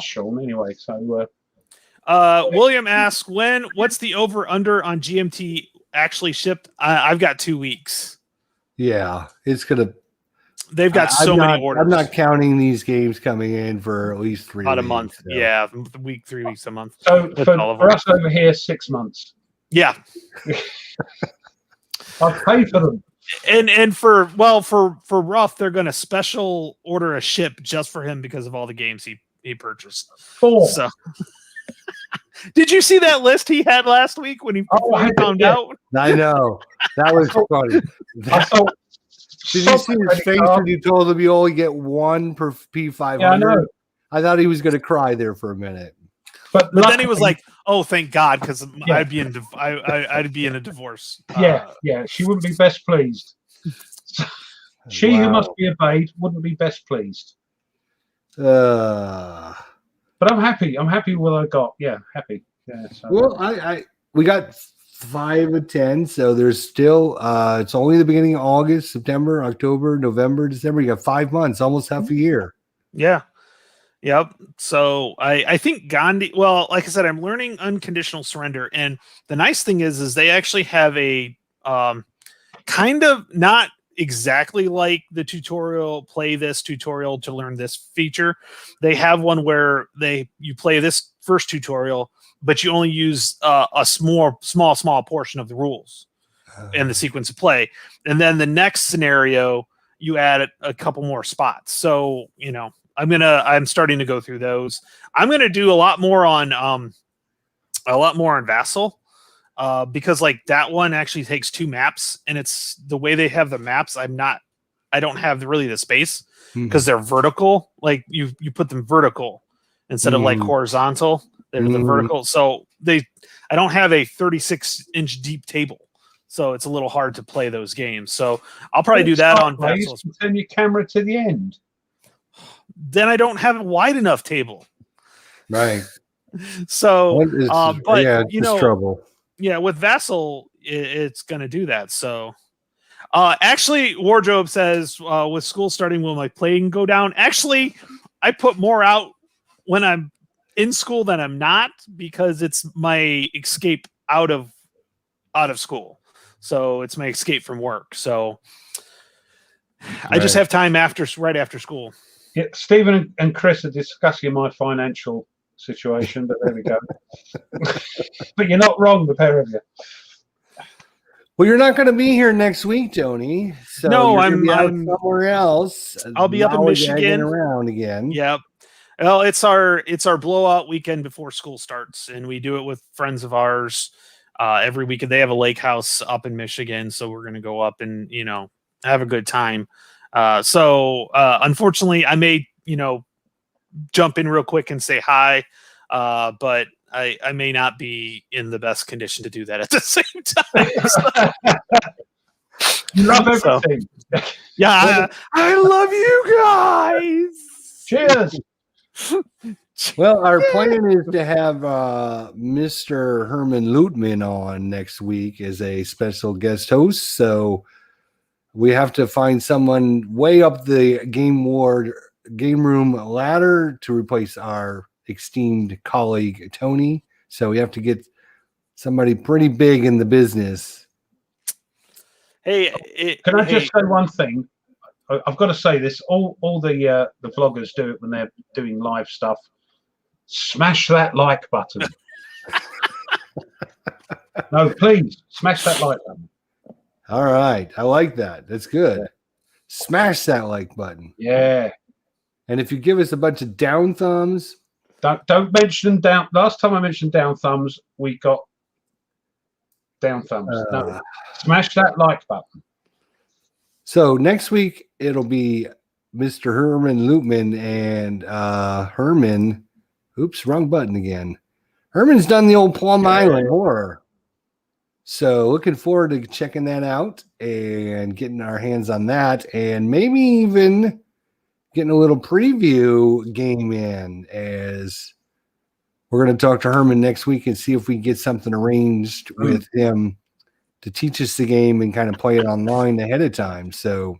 Sean anyway. So William asks, what's the over under on GMT actually shipped? I've got 2 weeks. yeah, it's gonna. They've got so I'm many not, orders. I'm not counting these games coming in for at least 3 about a weeks, month. so. Yeah, a week, 3 weeks a month. for all of for them. us over here, 6 months. Yeah. I'll pay for them. And for Ruff, they're gonna special order a ship just for him because of all the games he purchased. 4. So did you see that list he had last week when he Oh, I did, found yeah. out? I know that was funny. I That- thought. did you see his face when you told him you only get 1 per P500? Yeah, I know. I thought he was going to cry there for a minute. But But then he was luckily- like, "Oh, thank God," because Yeah. I'd be in a divorce. Yeah, she wouldn't be best pleased. She who Wow. must be obeyed wouldn't be best pleased. Uh, But I'm happy. I'm happy with what I got. Yeah, happy. Yeah. So. well, we got 5 of 10, so there's still. It's only the beginning of August, September, October, November, December. You got 5 months, almost half a year. Yeah. Yep. So I think Gandhi, well, like I said, I'm learning unconditional surrender. And the nice thing is they actually have a kind of not exactly like the tutorial, play this tutorial to learn this feature. They have one where you play this first tutorial, but you only use a small portion of the rules in the sequence of play. And then the next scenario, you add a couple more spots. So, I'm starting to go through those. I'm going to do a lot more on Vassal, because like that one actually takes 2 maps, and it's the way they have the maps. I don't have really the space because they're vertical. Like you put them vertical instead of like horizontal. They're the vertical. So I don't have a 36-inch deep table. So it's a little hard to play those games. So I'll probably do that on Vassal. Turn your camera to the end. Then I don't have a wide enough table. Right. So, What is, but yeah, it's you just know, trouble. yeah, with Vassal, it's going to do that. So, actually, Wardrobe says, with school starting, will my playing go down? Actually, I put more out when I'm in school than I'm not because it's my escape out of school. So it's my escape from work. So I just Right. have time right after school. Yeah, Stephen and Chris are discussing my financial situation, but there we go. But you're not wrong, the pair of you. Well, you're not going to be here next week, Tony. So No, you're going to be out I'm somewhere else. I'll be up in lollygagging Michigan. around again. Yep. Well, it's our blowout weekend before school starts, and we do it with friends of ours every weekend. They have a lake house up in Michigan, so we're going to go up and have a good time. So unfortunately, I may jump in real quick and say hi, but I may not be in the best condition to do that at the same time. You love So, everything. yeah, I love you guys. Cheers. Well, our plan is to have Mr. Herman Lutman on next week as a special guest host. So we have to find someone way up the game room ladder to replace our esteemed colleague Tony. So we have to get somebody pretty big in the business. Hey, Can I just say one thing? I've got to say this. All the vloggers do it when they're doing live stuff. Smash that like button. No, please smash that like button. All right. I like that. That's good. Smash that like button. Yeah. And if you give us a bunch of down thumbs, Don't mention down. Last time I mentioned down thumbs, we got down thumbs. No, smash that like button. so next week it'll be Mr. Herman Lutman and Herman. Oops, wrong button again. Herman's done the old Plum Island horror. So looking forward to checking that out and getting our hands on that, and maybe even getting a little preview game in, as we're going to talk to Herman next week and see if we can get something arranged with him to teach us the game and kind of play it online ahead of time. So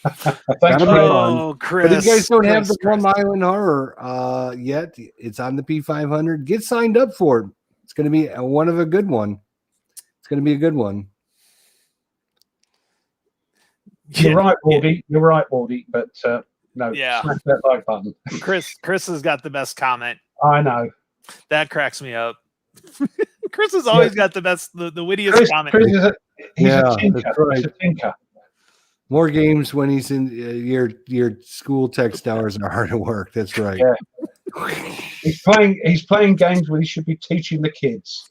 Thanks, that'll be Chris. fun. Chris, But if you guys don't have the Chris. Plum Island horror yet, it's on the P500. Get signed up for it. It's going to be a good one. It's going to be a good one. You're right, Wardy. You're right, Wardy. But no, Yeah. smash that like button. Chris has got the best comment. I know. That cracks me up. Chris has always got the best, the wittiest Chris, comment. Chris is he's Yeah, a tinker. that's right. He's a tinker. More games when he's in your school text hours are hard to work. That's right. Yeah. He's playing games when he should be teaching the kids.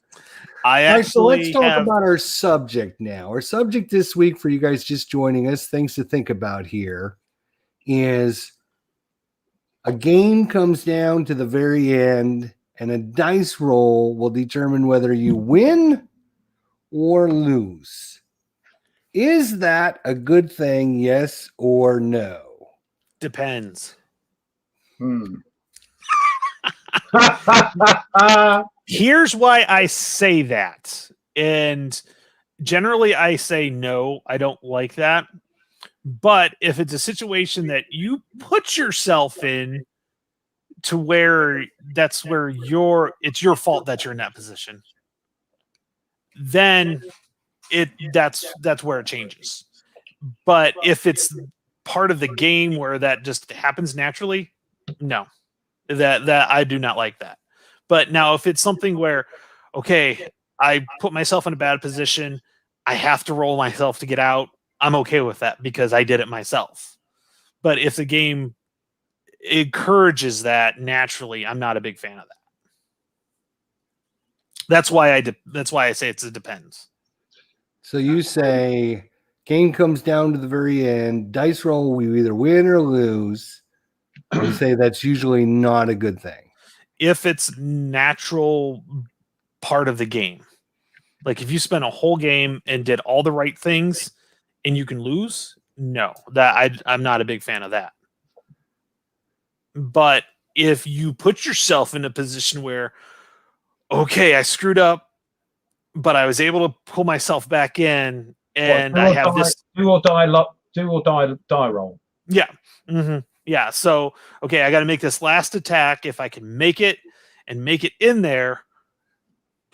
I All right, so let's actually talk have, about our subject now. Our subject this week, for you guys just joining us, things to think about here, is a game comes down to the very end, and a dice roll will determine whether you win or lose. Is that a good thing, yes or no? depends. Here's why I say that. And generally I say no, I don't like that. But if it's a situation that you put yourself in to where it's your fault that you're in that position, then that's where it changes. But if it's part of the game where that just happens naturally, no. That I do not like that. But now if it's something where, okay, I put myself in a bad position, I have to roll myself to get out, I'm okay with that because I did it myself. But if the game encourages that naturally, I'm not a big fan of that. That's why I say it depends. So you say game comes down to the very end, dice roll, we either win or lose. You say that's usually not a good thing. If it's natural part of the game. Like if you spent a whole game and did all the right things and you can lose, no. That I'm not a big fan of that. But if you put yourself in a position where, okay, I screwed up, but I was able to pull myself back in, and I have this do or die roll. Yeah. Yeah. So, okay, I got to make this last attack. If I can make it and make it in there,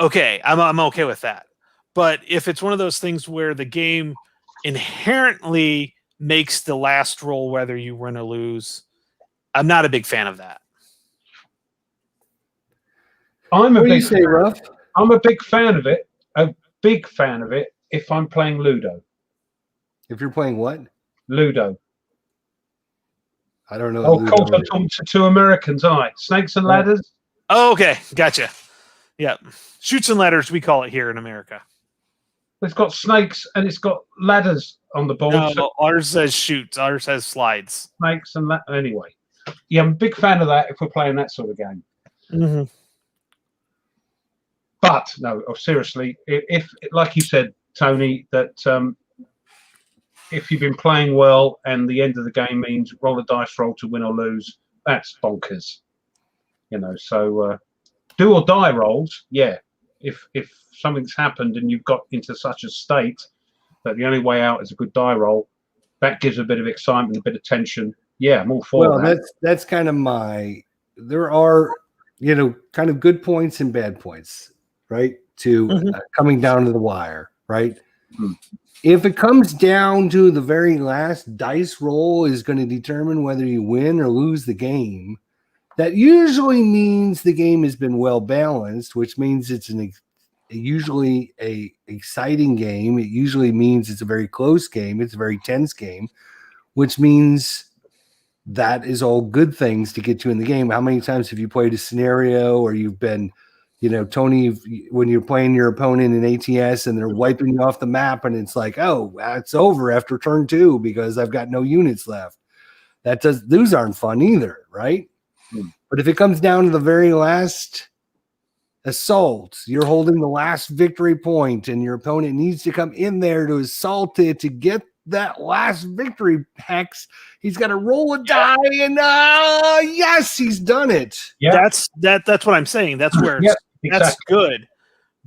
okay, I'm okay with that. But if it's one of those things where the game inherently makes the last roll whether you win or lose, I'm not a big fan of that. I'm a What do you big say, Ruff? I'm a big fan of it. A big fan of it if I'm playing Ludo. If you're playing what? Ludo. I don't know. Oh, what course, Ludo I'm is. talking to two Americans, aren't I? Snakes and ladders. Oh, okay. Gotcha. Yeah. Shoots and ladders, we call it here in America. It's got snakes and it's got ladders on the board. No, So ours says shoots. Ours says slides. snakes and anyway. Yeah, I'm a big fan of that if we're playing that sort of game. Mm-hmm. But no, seriously, if like you said, Tony, that if you've been playing well and the end of the game means roll a dice roll to win or lose, that's bonkers. So do or die rolls, yeah. If something's happened and you've got into such a state that the only way out is a good die roll, that gives a bit of excitement, a bit of tension. Yeah, I'm all for Well, that. that's kind of there are, kind of good points and bad points, right? To coming down to the wire, right? Hmm. If it comes down to the very last dice roll is going to determine whether you win or lose the game, that usually means the game has been well balanced, which means it's usually a exciting game. It usually means it's a very close game. It's a very tense game, which means that is all good things to get you in the game. How many times have you played a scenario or you've been, Tony, when you're playing your opponent in ATS and they're wiping you off the map and it's like, oh, it's over after turn 2 because I've got no units left. Those aren't fun either, right? But if it comes down to the very last assault, you're holding the last victory point and your opponent needs to come in there to assault it to get that last victory hex, he's got to roll a die and yes, he's done it. Yeah. That's what I'm saying. That's where Yeah, that's exactly. good.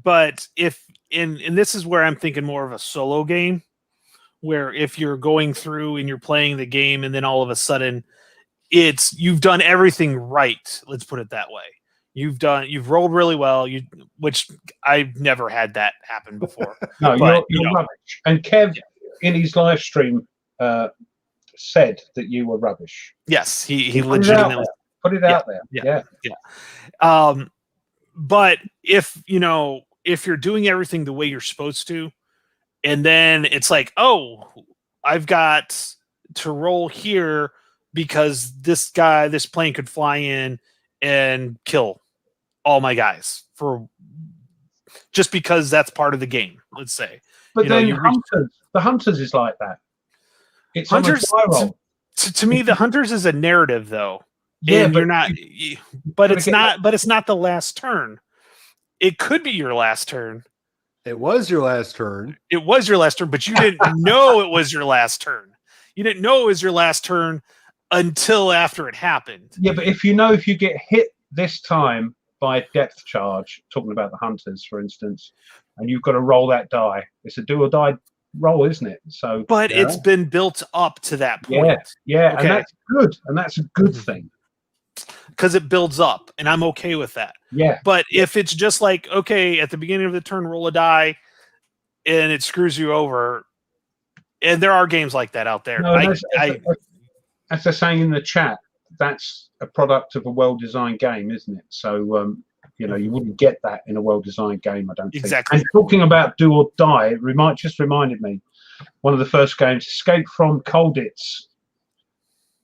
But if and this is where I'm thinking more of a solo game, where if you're going through and you're playing the game and then all of a sudden you've done everything right. Let's put it that way. You've rolled really well, which I've never had that happen before. No, But, you're rubbish. And Kev, in his live stream, said that you were rubbish. Yes, he Put it out legitimately there. Put it out there. Yeah. But if you're doing everything the way you're supposed to, and then it's like, oh, I've got to roll here because this plane could fly in and kill all my guys just because that's part of the game, let's say. But then the Hunters is like that. It's Hunters, on a die roll. to me, the Hunters is a narrative though. Yeah, and but you're not, but it's not the last turn. It could be your last turn. It was your last turn. It was your last turn, but you didn't know it was your last turn. You didn't know it was your last turn until after it happened. Yeah, but if you get hit this time by a depth charge, talking about the Hunters, for instance, and you've got to roll that die, it's a do or die roll, isn't it? So, but it's been built up to that point. Yeah, Okay. and that's good, and that's a good thing because it builds up, and I'm okay with that. Yeah, but if it's just like, okay, at the beginning of the turn, roll a die, and it screws you over, and there are games like that out there. No, as they're saying in the chat, that's a product of a well-designed game, isn't it? So, you wouldn't get that in a well-designed game, I don't think. Exactly. And talking about do or die, it reminded me, one of the first games, Escape from Colditz.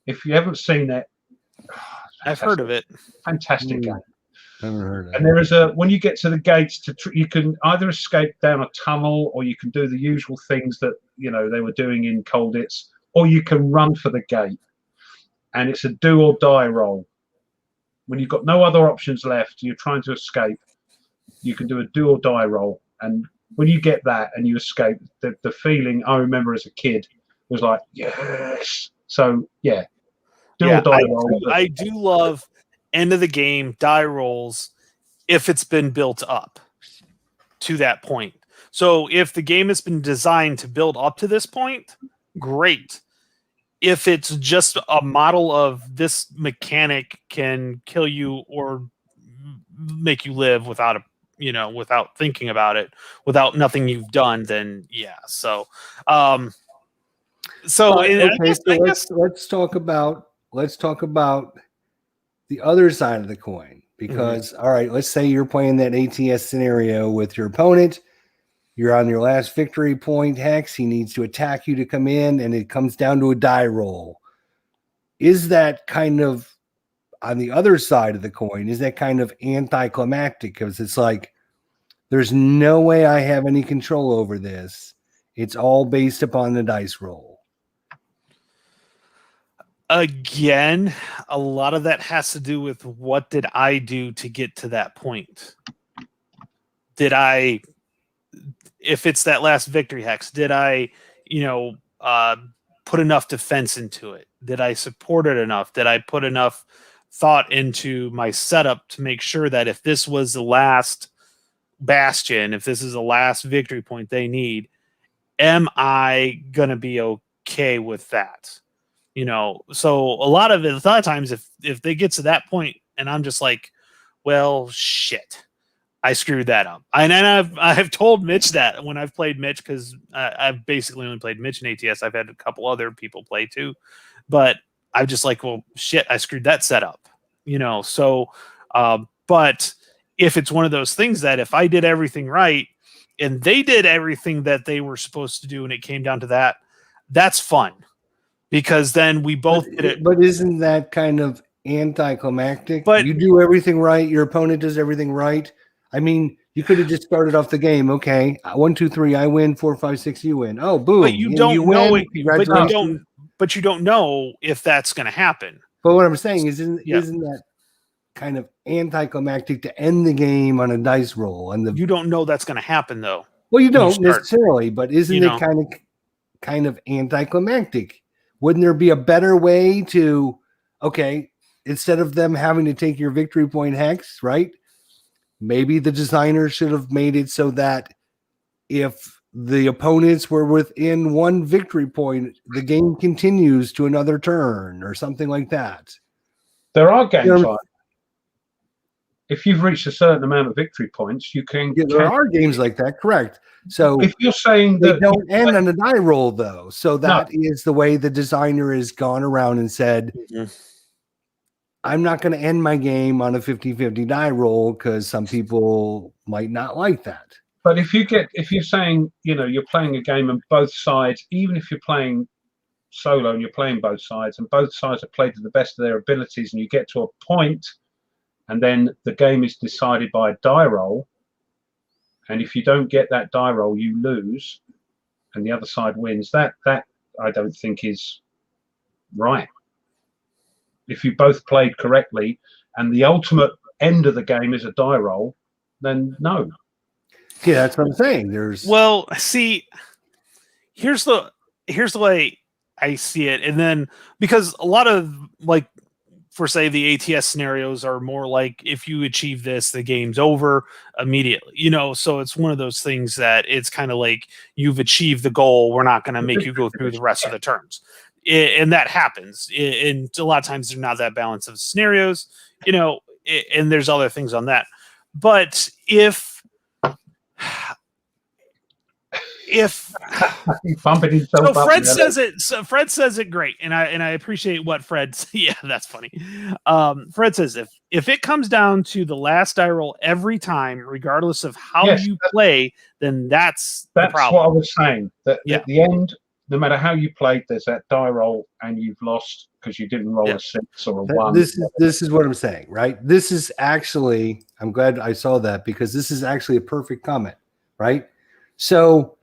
If you haven't seen it, I've heard of it. Fantastic game. Never heard of it. And there is when you get to the gates, you can either escape down a tunnel, or you can do the usual things that they were doing in Colditz, or you can run for the gate. And it's a do or die roll. When you've got no other options left, you're trying to escape, you can do a do or die roll. And when you get that and you escape, the feeling I remember as a kid was like, yes. So, yeah. Do or die roll. I do love end of the game die rolls if it's been built up to that point. So if the game has been designed to build up to this point, great. If it's just a model of this mechanic can kill you or make you live without without thinking about it, without nothing you've done, then yeah. So, Okay, let's talk about the other side of the coin, because all right, let's say you're playing that ATS scenario with your opponent. You're on your last victory point hex. He needs to attack you to come in, and it comes down to a die roll. Is that kind of on the other side of the coin? Is that kind of anticlimactic? Because it's like, there's no way I have any control over this. It's all based upon the dice roll. Again, a lot of that has to do with what did I do to get to that point? If it's that last victory hex, did I, put enough defense into it? Did I support it enough? Did I put enough thought into my setup to make sure that if this was the last bastion, if this is the last victory point they need, am I going to be okay with that? So a lot of times if they get to that point and I'm just like, well, shit, I screwed that up. And I've told Mitch that when I've played Mitch, because I've basically only played Mitch in ATS. I've had a couple other people play too, but I'm just like, well, shit, I screwed that setup, So, but if it's one of those things that if I did everything right and they did everything that they were supposed to do, and it came down to that, that's fun, because then we both did it. But isn't that kind of anticlimactic? But you do everything right, your opponent does everything right. I mean, you could have just started off the game. Okay, 1, 2, 3, I win. 4, 5, 6, you win. Oh, boom! But you don't know it. Congratulations. But you don't know if that's going to happen. But what I'm saying is, isn't that kind of anticlimactic to end the game on a dice roll? And you don't know that's going to happen, though. Well, you don't necessarily, but isn't it kind of anticlimactic? Wouldn't there be a better way to, okay, instead of them having to take your victory point hex, right? Maybe the designer should have made it so that if the opponents were within one victory point, the game continues to another turn or something like that. There are games like, if you've reached a certain amount of victory points, you can. Yeah, there are games like that, correct? So if you're saying they that don't end on a die roll, though, so that is the way the designer has gone around and said, I'm not going to end my game on a 50-50 die roll because some people might not like that. But if you're saying, you're playing a game and both sides, even if you're playing solo and you're playing both sides and both sides have played to the best of their abilities, and you get to a point and then the game is decided by a die roll, and if you don't get that die roll, you lose and the other side wins, that I don't think is right. If you both played correctly and the ultimate end of the game is a die roll, then no. Yeah, that's what I'm saying. Well, see, here's the way I see it. And then, because a lot of, like, for say the ATS scenarios are more like, if you achieve this, the game's over immediately, so it's one of those things that it's kind of like, you've achieved the goal. We're not going to make you go through the rest of the turns. And that happens. And a lot of times they're not that balance of scenarios, and there's other things on that. But if Fred says it great, and I appreciate what Fred. Yeah, that's funny. Fred says if it comes down to the last die roll every time, regardless of how you play, then that's the problem. What I was saying. That at the end, no matter how you played, there's that die roll, and you've lost because you didn't roll a 6 or a 1. This is what I'm saying, right? This is actually, I'm glad I saw that, because this is actually a perfect comment, right? So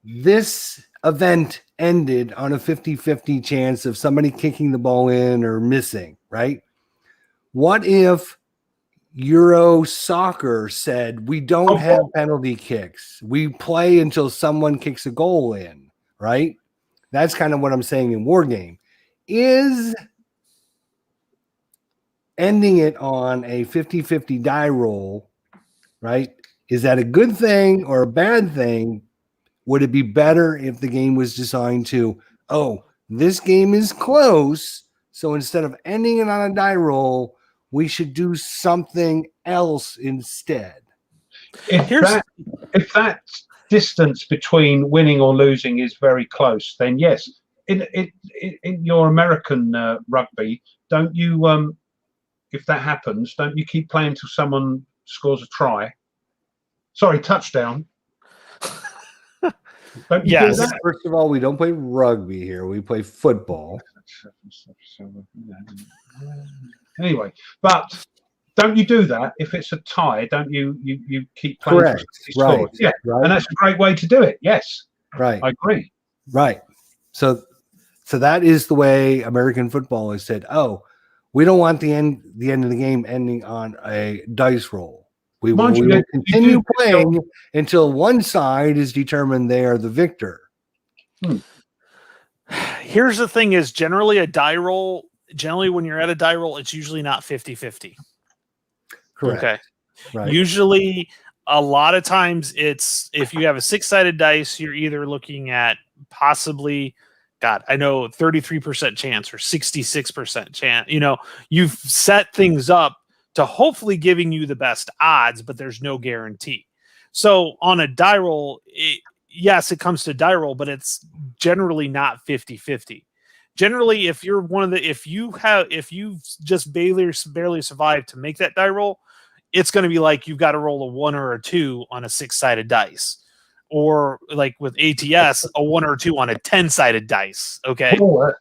this event ended on a 50-50 chance of somebody kicking the ball in or missing, right? What if Euro Soccer said, we don't have penalty kicks. We play until someone kicks a goal in, right? That's kind of what I'm saying in War Game. Is ending it on a 50-50 die roll, right? Is that a good thing or a bad thing? Would it be better if the game was designed to, oh, this game is close, so instead of ending it on a die roll, we should do something else instead? If that distance between winning or losing is very close, then yes. In your American rugby, don't you if that happens, don't you keep playing till someone scores a try? Sorry, touchdown. Don't you Yes. do that? First of all, we don't play rugby here. We play football. Anyway, but don't you do that if it's a tie? Don't you keep playing? Correct. till Right. scores? Yeah, Right. and that's a great way to do it. Yes, Right. I agree. Right. So that is the way American football has said, oh, we don't want the end of the game ending on a dice roll. We will Mind you, you continue do- playing until one side is determined they are the victor. Here's the thing: is generally a die roll. Generally, when you're at a die roll, it's usually not 50-50. Correct. Okay. Right. Usually, a lot of times, it's if you have a 6-sided dice, you're either looking at possibly, God, I know 33% chance or 66% chance. You know, you've set things up to hopefully giving you the best odds, but there's no guarantee. So on a die roll, yes, it comes to die roll, but it's generally not 50-50. Generally, if you're if you've just barely survived to make that die roll, it's going to be like you've got to roll a 1 or a 2 on a 6-sided dice, or like with ATS, a 1 or 2 on a 10-sided dice. Okay. Oh,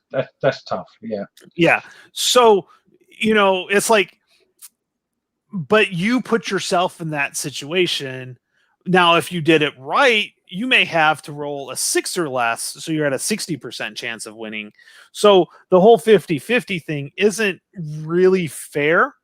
that's tough. Yeah. Yeah. So, you know, it's like, but you put yourself in that situation. Now, if you did it right, you may have to roll a 6 or less. So you're at a 60% chance of winning. So the whole 50-50 thing isn't really fair.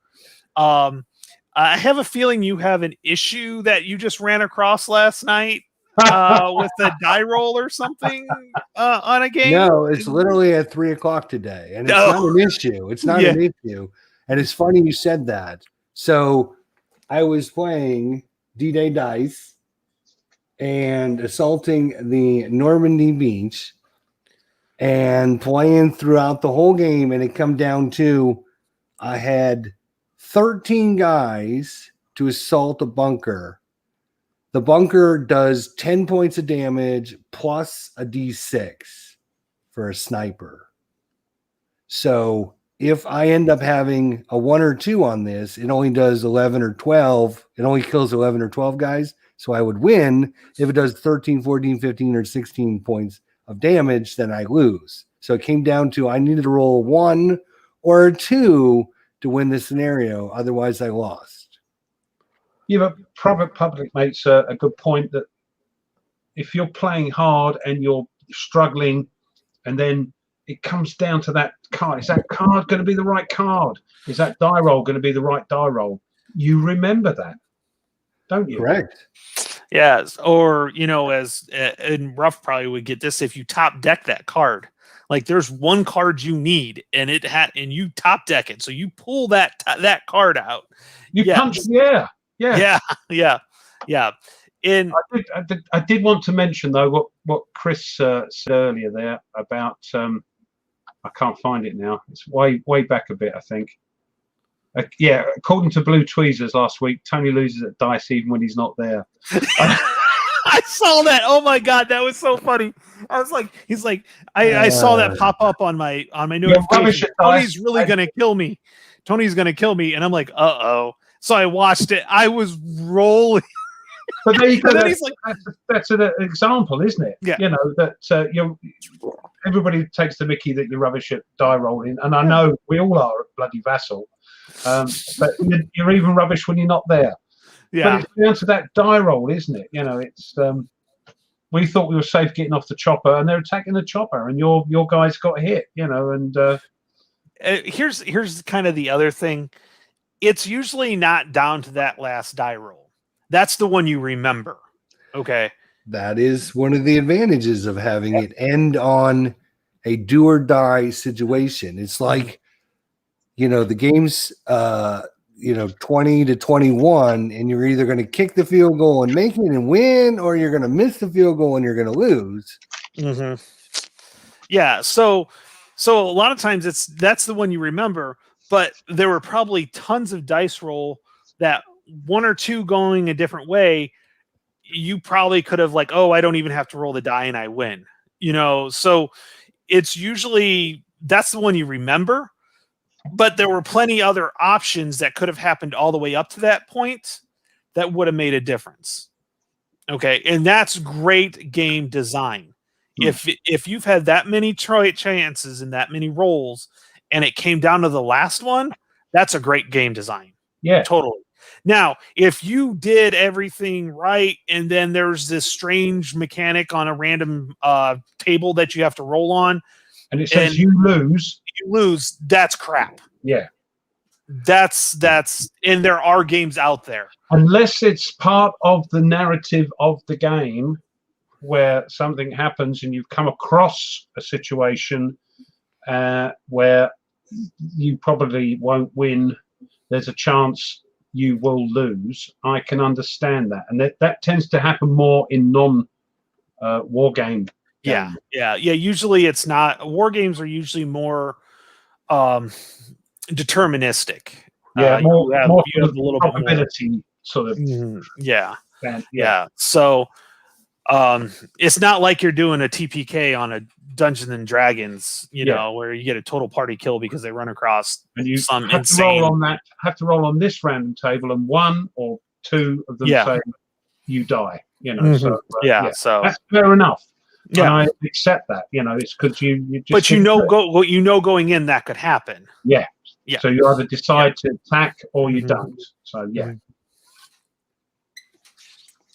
I have a feeling you have an issue that you just ran across last night with a die roll or something on a game. No, it's literally at 3:00 today, and it's No. not an issue. It's not an issue, and it's funny you said that. So I was playing D-Day Dice and assaulting the Normandy Beach and playing throughout the whole game, and it come down to I had 13 guys to assault a bunker. The bunker does 10 points of damage plus a D6 for a sniper. So if I end up having a 1 or 2 on this, it only does 11 or 12. It only kills 11 or 12 guys. So I would win. If it does 13, 14, 15, or 16 points of damage, then I lose. So it came down to I needed to roll 1 or a 2 to win this scenario. Otherwise, I lost. Yeah, but Private Public makes a good point that if you're playing hard and you're struggling, and then it comes down to that card. Is that card going to be the right card? Is that die roll going to be the right die roll? You remember that, don't you? Correct. Yes. Or, you know, as and Ruff probably would get this if you top deck that card. Like there's one card you need and and you top deck it. So you pull that card out. You punch the air. Yeah. In I did want to mention though what Chris said earlier there about I can't find it now. It's way back a bit, I think. According to Blue Tweezers last week, Tony loses at dice even when he's not there. I saw that. Oh my God, that was so funny. I was like, he's like, I saw that pop up on my notification. Tony's really gonna kill me. Tony's gonna kill me, and I'm like, uh-oh. So I watched it. I was rolling. But there you go. He's like, that's an example, isn't it? Yeah. You know that everybody takes the mickey that you're rubbish at die rolling, and I know we all are a bloody vassal. But you're even rubbish when you're not there. Yeah. But it's down to that die roll, isn't it? You know, it's we thought we were safe getting off the chopper, and they're attacking the chopper, and your guys got hit. You know, and here's kind of the other thing. It's usually not down to that last die roll. That's the one you remember. Okay. That is one of the advantages of having it end on a do or die situation. It's like the game's 20-21, and you're either going to kick the field goal and make it and win, or you're going to miss the field goal and you're going to lose. Mm-hmm. Yeah. So a lot of times that's the one you remember, but there were probably tons of dice roll that one or two going a different way. You probably could have like, oh, I don't even have to roll the die and I win, so it's usually that's the one you remember, but there were plenty other options that could have happened all the way up to that point that would have made a difference. Okay. And that's great game design. If you've had that many chances and that many rolls and it came down to the last one, that's a great game design. Yeah, totally. Now, if you did everything right and then there's this strange mechanic on a random table that you have to roll on, and it says you lose, that's crap. Yeah. That's and there are games out there. Unless it's part of the narrative of the game where something happens and you've come across a situation where you probably won't win, there's a chance you will lose. I can understand that. And that tends to happen more in non-war game. Yeah. Usually it's not. War games are usually more deterministic. Yeah, you have a little probability bit more. Sort of. Yeah. So it's not like you're doing a TPK on a Dungeons and Dragons, where you get a total party kill because they run across and you some have insane. Have to roll on this random table, and one or two of them say you die. So so that's fair enough. Yeah, and I accept that. It's because you just. But going in that could happen. Yeah. Yeah. So you either decide to attack or you don't. So yeah.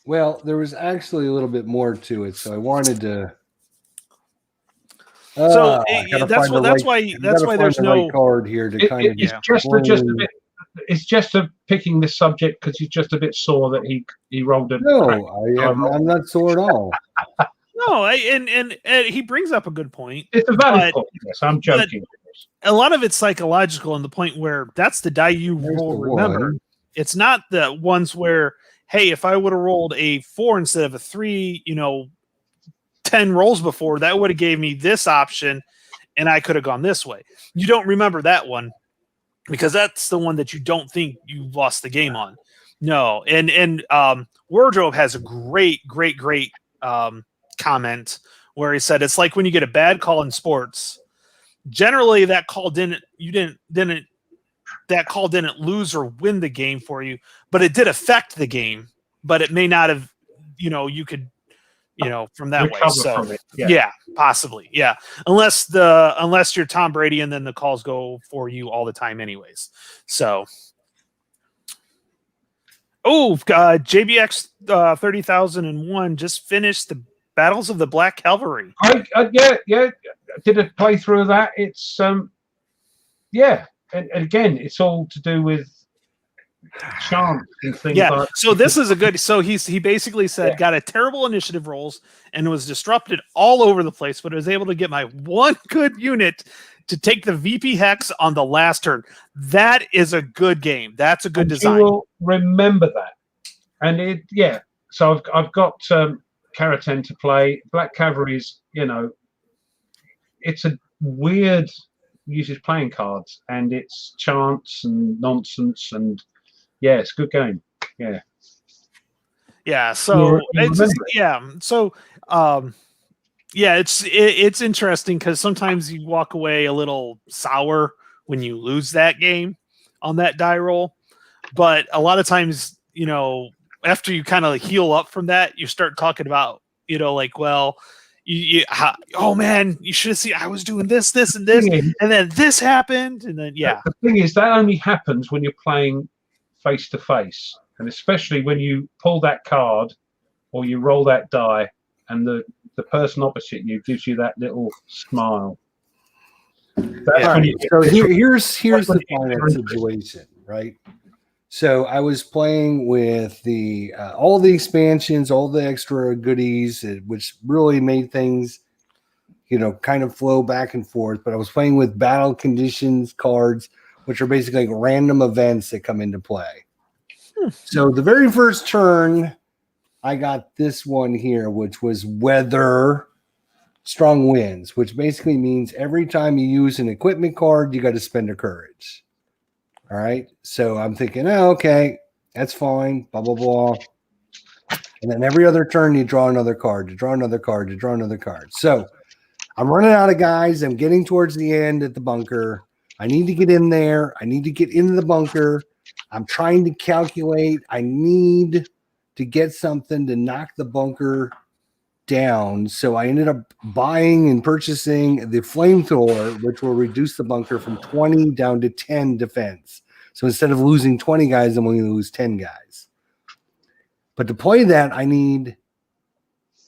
Well, there was actually a little bit more to it, so I wanted to. That's why there's no card here to kind of. It's just picking this subject because he's just a bit sore that he rolled a. No, I'm not sore at all. No, and he brings up a good point. It's a valid point. Yes, I'm joking. A lot of it's psychological, in the point where that's the die you roll. Remember, it's not the ones where, hey, if I would have rolled a 4 instead of a 3, 10 rolls before, that would have gave me this option, and I could have gone this way. You don't remember that one because that's the one that you don't think you lost the game on. No, and Wardrobe has a great comment where he said it's like when you get a bad call in sports. Generally, that call didn't lose or win the game for you, but it did affect the game. But it may not have, you could, from that way. So yeah, possibly, yeah. Unless you're Tom Brady and then the calls go for you all the time, anyways. So, JBX 30,001 just finished the Battles of the Black Cavalry. Yeah. I did a playthrough of that. It's and again, it's all to do with chance and things. Yeah. So this is a good. So he basically said got a terrible initiative rolls and was disrupted all over the place, but was able to get my one good unit to take the VP Hex on the last turn. That is a good game. That's a good design. You will remember that, and So I've got Karaten to play. Black Cavalry's, it's a weird, uses playing cards, and it's chance and nonsense, and it's a good game. So it's interesting because sometimes you walk away a little sour when you lose that game on that die roll, but a lot of times, after you kind of heal up from that, you start talking about, oh man, you should have seen I was doing this, and this, and then this happened, and then The thing is, that only happens when you're playing face to face, and especially when you pull that card or you roll that die, and the person opposite you gives you that little smile. So here's the final situation, right? So I was playing with the all the expansions, all the extra goodies, which really made things, kind of flow back and forth. But I was playing with battle conditions cards which are basically like random events that come into play. So the very first turn, I got this one here, which was weather strong winds, which basically means every time you use an equipment card, you got to spend a courage. All right. So I'm thinking, oh, okay, that's fine, blah, blah, blah. And then every other turn, you draw another card, you draw another card, you draw another card. So I'm running out of guys. I'm getting towards the end at the bunker. I need to get in there. I need to get into the bunker. I'm trying to calculate. I need to get something to knock the bunker down. So I ended up buying and purchasing the flamethrower, which will reduce the bunker from 20 down to 10 defense. So instead of losing 20 guys, I'm only going to lose 10 guys. But to play that, I need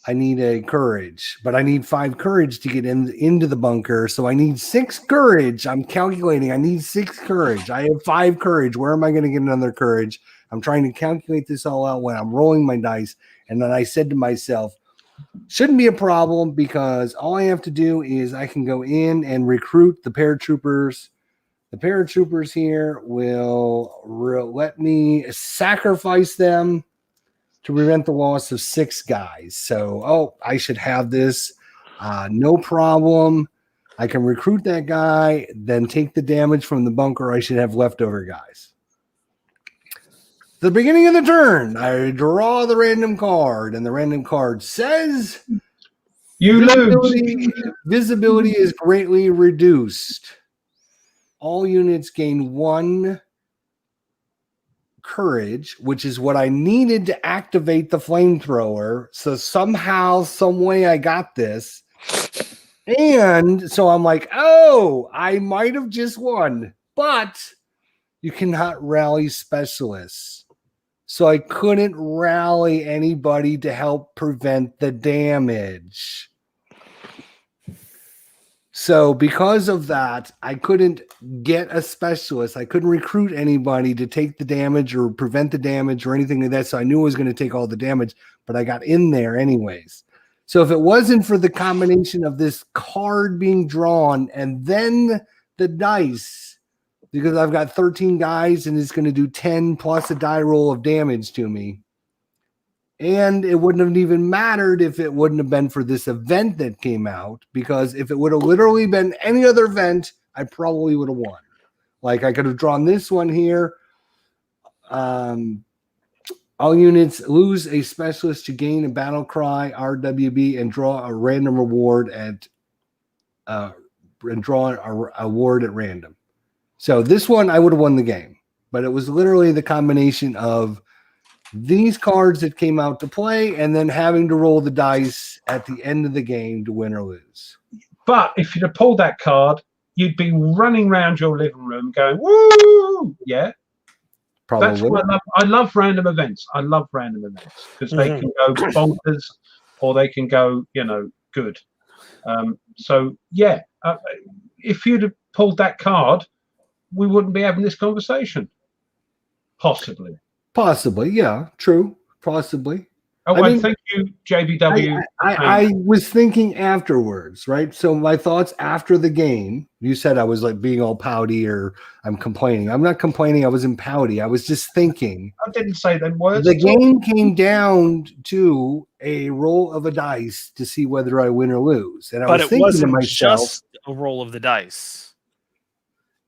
a courage, but I need 5 courage to get into the bunker. So I need 6 courage. I'm calculating. I need 6 courage. I have 5 courage. Where am I going to get another courage? I'm trying to calculate this all out when I'm rolling my dice. And then I said to myself, shouldn't be a problem because all I have to do is I can go in and recruit the paratroopers. The paratroopers here will let me sacrifice them to prevent the loss of 6 guys. So, I should have this. No problem. I can recruit that guy, then take the damage from the bunker. I should have leftover guys. The beginning of the turn, I draw the random card, and the random card says You lose. Visibility is greatly reduced. All units gain 1 courage, which is what I needed to activate the flamethrower. So somehow, some way I got this. And so I'm like, oh, I might have just won, but you cannot rally specialists. So I couldn't rally anybody to help prevent the damage. So because of that, I couldn't get a specialist. I couldn't recruit anybody to take the damage or prevent the damage or anything like that. So I knew I was going to take all the damage, but I got in there anyways. So if it wasn't for the combination of this card being drawn and then the dice, because I've got 13 guys and it's going to do 10 plus a die roll of damage to me. And it wouldn't have even mattered if it wouldn't have been for this event that came out, because if it would have literally been any other event, I probably would have won. Like I could have drawn this one here. All units lose a specialist to gain a battle cry, RWB, and draw a random reward and draw a award at random. So this one, I would have won the game, but it was literally the combination of these cards that came out to play and then having to roll the dice at the end of the game to win or lose. But if you'd have pulled that card, you'd be running around your living room going, woo! Yeah. Probably. That's what I love random events. I love random events because they can go bonkers or they can go, good. So, yeah, if you'd have pulled that card, we wouldn't be having this conversation. Possibly. Possibly, yeah, true. Possibly. Oh, I mean, thank you, JBW. I was thinking afterwards, right? So my thoughts after the game, you said I was like being all pouty or I'm complaining. I'm not complaining. I wasn't pouty. I was just thinking. I didn't say them words. The game came down to a roll of a dice to see whether I win or lose. And I was thinking to myself, just a roll of the dice.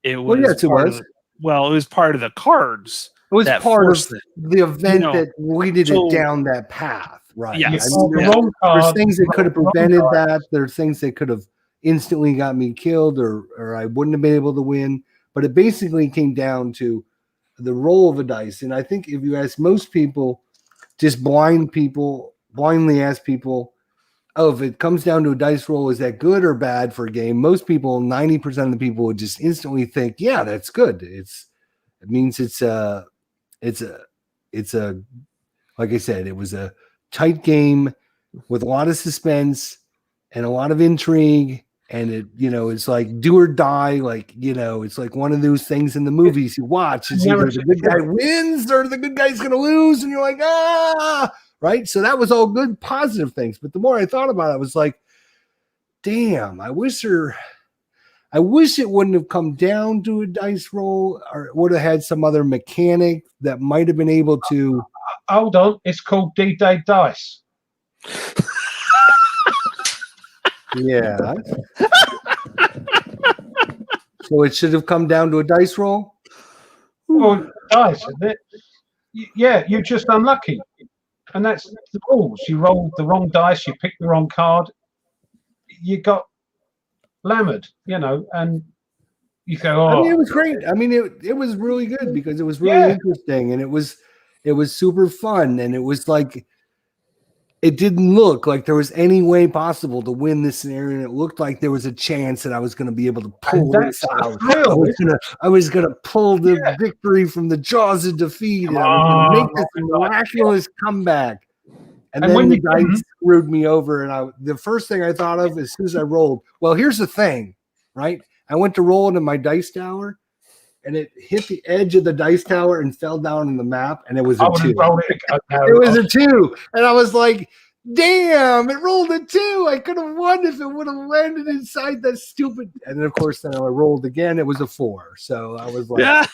It was. Well, yes, it was. It was part of the cards. It was part of the event that leaded it down that path, right? Yes. There's things that could have prevented that. There's things that could have instantly got me killed or I wouldn't have been able to win. But it basically came down to the roll of a dice. And I think if you ask most people, just blindly ask people, oh, if it comes down to a dice roll, is that good or bad for a game? Most people, 90% of the people would just instantly think, yeah, that's good. It means it's a like I said, it was a tight game with a lot of suspense and a lot of intrigue. And it's like do or die. Like, it's like one of those things in the movies you watch. It's either the good guy wins or the good guy's going to lose. And you're like, right. So that was all good, positive things. But the more I thought about it, I was like, damn, I wish I wish it wouldn't have come down to a dice roll, or it would have had some other mechanic that might have been able to. Hold on, it's called D-Day Dice. Yeah. So it should have come down to a dice roll. Well, dice, isn't it? Yeah, you're just unlucky. And that's the rules. You rolled the wrong dice, you picked the wrong card, you got lammered, and you go, I mean, oh, it was great. I mean, it was really good because it was really interesting, and it was super fun, and it was like it didn't look like there was any way possible to win this scenario, and it looked like there was a chance that I was going to be able to pull this out. I was gonna pull the victory from the jaws of defeat, and I was going to make this miraculous comeback. And then when the dice screwed me over, and the first thing I thought of as soon as I rolled, well, here's the thing, right? I went to roll into my dice tower, and it hit the edge of the dice tower and fell down in the map, and it was a 2. It was a 2, and I was like, damn, it rolled a 2. I could have won if it would have landed inside that stupid. And then, of course, then I rolled again. It was a 4. So I was like, yeah.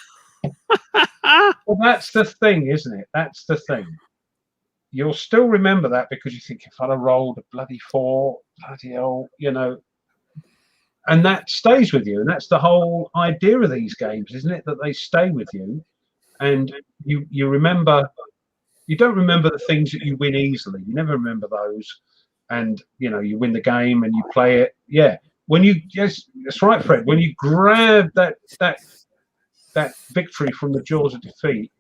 Well, that's the thing, isn't it? That's the thing. You'll still remember that because you think, if I'd have rolled a bloody 4, bloody hell, and that stays with you. And that's the whole idea of these games, isn't it? That they stay with you, and you remember. You don't remember the things that you win easily. You never remember those, and you win the game and you play it. Yeah, that's right, Fred. When you grab that victory from the jaws of defeat,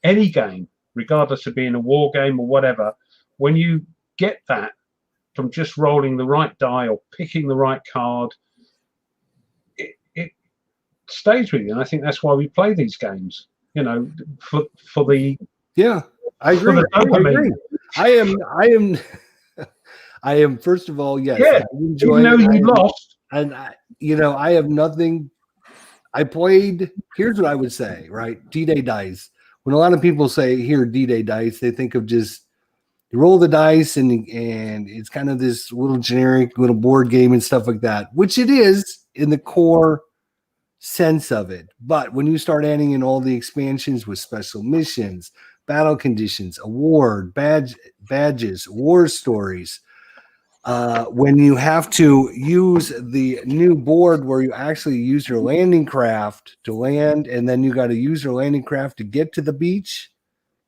any game, regardless of being a war game or whatever, when you get that from just rolling the right die or picking the right card, it stays with you. And I think that's why we play these games. For the I agree. I am. First of all, yes. Yeah. Even though you lost, and I have nothing. I played. Here's what I would say. Right, D-Day dice. When a lot of people say here D-Day dice, they think of just you roll the dice and it's kind of this little generic little board game and stuff like that, which it is in the core sense of it. But when you start adding in all the expansions with special missions, battle conditions, award, badges, war stories, when you have to use the new board where you actually use your landing craft to land, and then you got to use your landing craft to get to the beach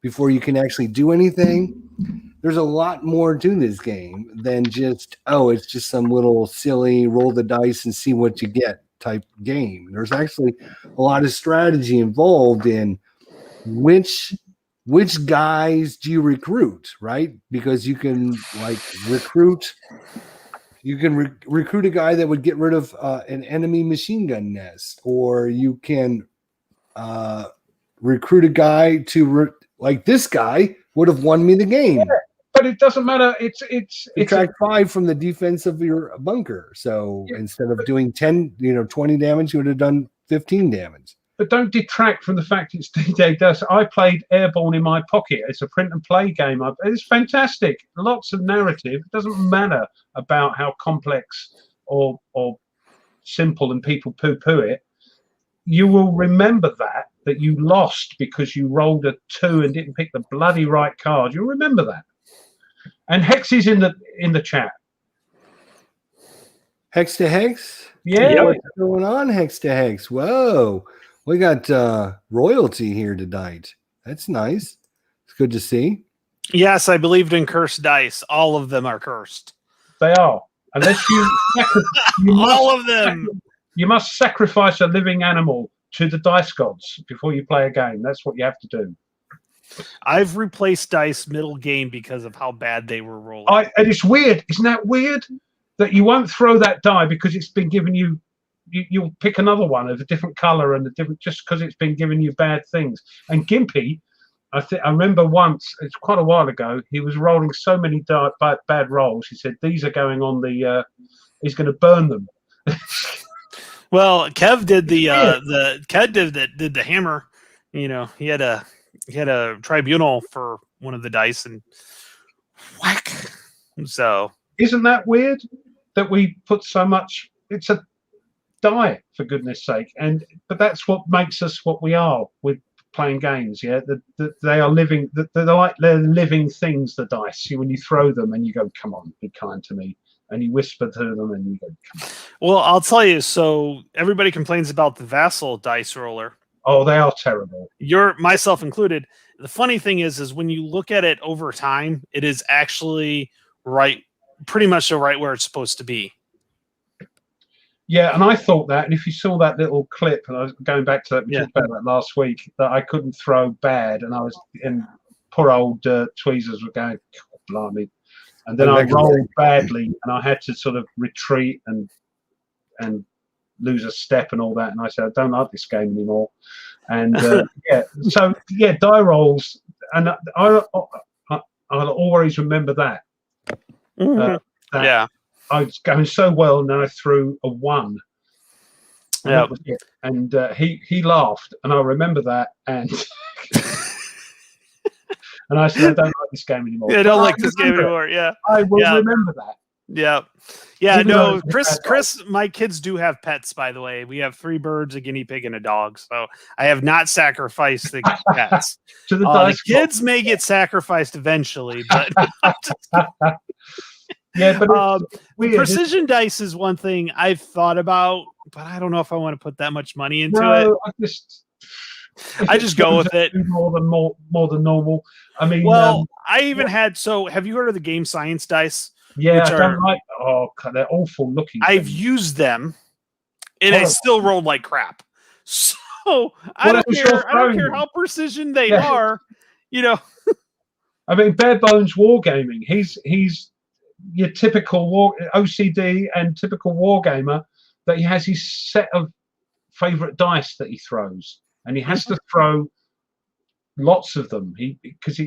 before you can actually do anything. There's a lot more to this game than just, it's just some little silly roll the dice and see what you get type game. There's actually a lot of strategy involved in which guys do you recruit, right? Because you can recruit a guy that would get rid of an enemy machine gun nest, or you can recruit a guy to like this guy would have won me the game. Yeah, but it doesn't matter. It's subtract 5 from the defense of your bunker. So instead of doing 20 damage, you would have done 15 damage. But don't detract from the fact it's D-Day Dice. I played Airborne in My Pocket. It's a print and play game. It's fantastic. Lots of narrative. It doesn't matter about how complex or simple and people poo-poo it. You will remember that you lost because you rolled a 2 and didn't pick the bloody right card. You'll remember that. And Hex is in the chat. Hex to Hex? Yeah. What's going on, Hex to Hex? Whoa. We got royalty here tonight. That's nice. It's good to see. Yes, I believed in cursed dice. All of them are cursed. They are. Unless all of them. You must sacrifice a living animal to the dice gods before you play a game. That's what you have to do. I've replaced dice middle game because of how bad they were rolling. And it's weird. Isn't that weird? That you won't throw that die because it's been given you. You'll pick another one of a different color and a different, just because it's been giving you bad things. And Gimpy, I remember once, it's quite a while ago, he was rolling so many bad rolls. He said these are going on the. He's going to burn them. Well, Kev did did the hammer. He had a tribunal for one of the dice and whack. So isn't that weird that we put so much? It's a die, for goodness sake. But that's what makes us what we are with playing games. Yeah, they are living. They're living things. The dice. When you throw them and you go, "Come on, be kind to me," and you whisper to them and you go, "Come on." Well, I'll tell you. So everybody complains about the Vassal dice roller. Oh, they are terrible. Myself included. The funny thing is when you look at it over time, it is actually pretty much right where it's supposed to be. Yeah, and I thought that, and if you saw that little clip, and I was going back to that, we talked about that last week, that I couldn't throw bad, and poor old tweezers were going, God, blimey. And then I rolled badly, and I had to sort of retreat and lose a step and all that. And I said, I don't like this game anymore. And die rolls, and I'll always remember that. Yeah. I was going so well, and then I threw a 1. Yeah. And he laughed, and I remember that, and and I said, I don't like this game anymore. Yeah, I don't like this game anymore. Yeah. I will remember that. Yeah. Yeah, no, Chris, my kids do have pets, by the way. We have 3 birds, a guinea pig, and a dog. So I have not sacrificed the pets. To the kids may get sacrificed eventually, but yeah, but precision dice is one thing I've thought about, but I don't know if I want to put that much money into it. I just go with it more than normal. I mean, I even had. So, have you heard of the Game Science dice? Yeah, I don't like. Oh, God, they're awful looking. I've used them, and I still rolled like crap. So I don't care. I don't care how precision they are. I mean, Bare Bones Wargaming. He's your typical OCD and typical wargamer, that he has his set of favorite dice that he throws, and he has to throw lots of them.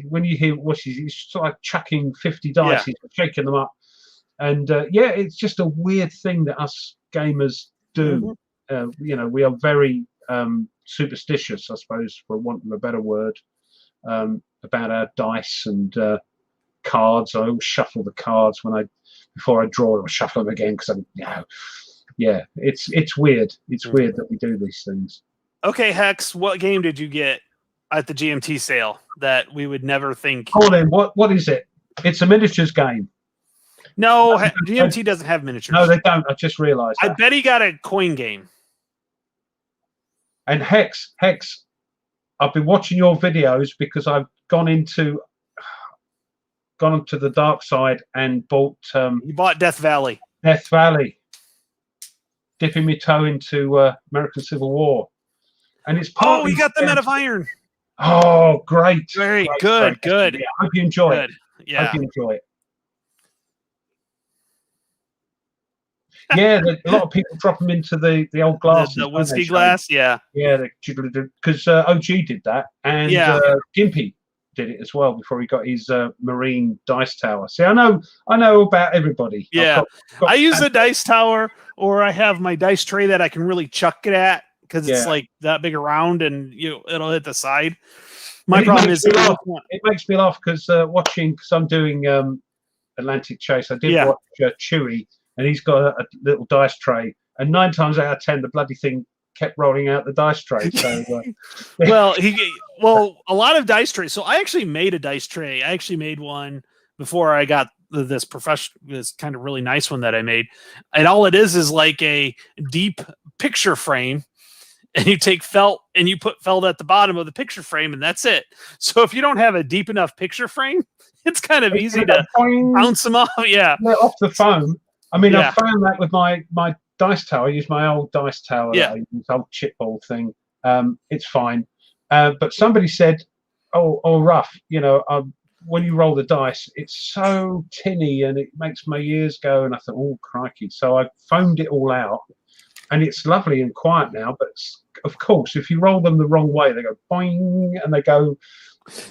When you hear what he's sort of like chucking 50 dice, he's shaking them up, and it's just a weird thing that us gamers do. We are very superstitious, I suppose, for want of a better word, about our dice and cards. I always shuffle the cards before I draw them. I shuffle them again because it's weird. It's weird that we do these things. Okay, Hex, what game did you get at the GMT sale that we would never think? Colin, what is it? It's a miniatures game. No, GMT doesn't have miniatures. No, they don't. I just realized that. I bet he got a coin game. And Hex, I've been watching your videos because I've gone onto the dark side and bought. You bought Death Valley. Death Valley. Dipping my toe into American Civil War, and it's part. Oh, you got the Men of Iron. Oh, great! Very good. Yeah, I hope you enjoy it. Yeah, hope you enjoy it. Yeah, a lot of people drop them into the old glasses. The whiskey glass, yeah. Yeah, because OG did that, and Gimpy did it as well before he got his marine dice tower. See, I know about everybody. Yeah, I use the dice tower, or I have my dice tray that I can really chuck it at because it's like that big around, and it'll hit the side. My problem is it makes me laugh because because I'm doing Atlantic Chase. I did watch Chewy. And he's got a little dice tray, and 9 times out of 10, the bloody thing kept rolling out the dice tray. So, well, a lot of dice trays. So I actually made a dice tray. I actually made one before I got this kind of really nice one that I made. And all it is like a deep picture frame, and you take felt and you put felt at the bottom of the picture frame, and that's it. So if you don't have a deep enough picture frame, it's kind of easy to bounce them off. Yeah, off the foam. I mean, I found that with my dice tower. I use my old dice tower, old chipboard thing. It's fine. But somebody said, "Oh, rough. When you roll the dice, it's so tinny and it makes my ears go." And I thought, "Oh, crikey!" So I foamed it all out, and it's lovely and quiet now. But of course, if you roll them the wrong way, they go boing, and they go.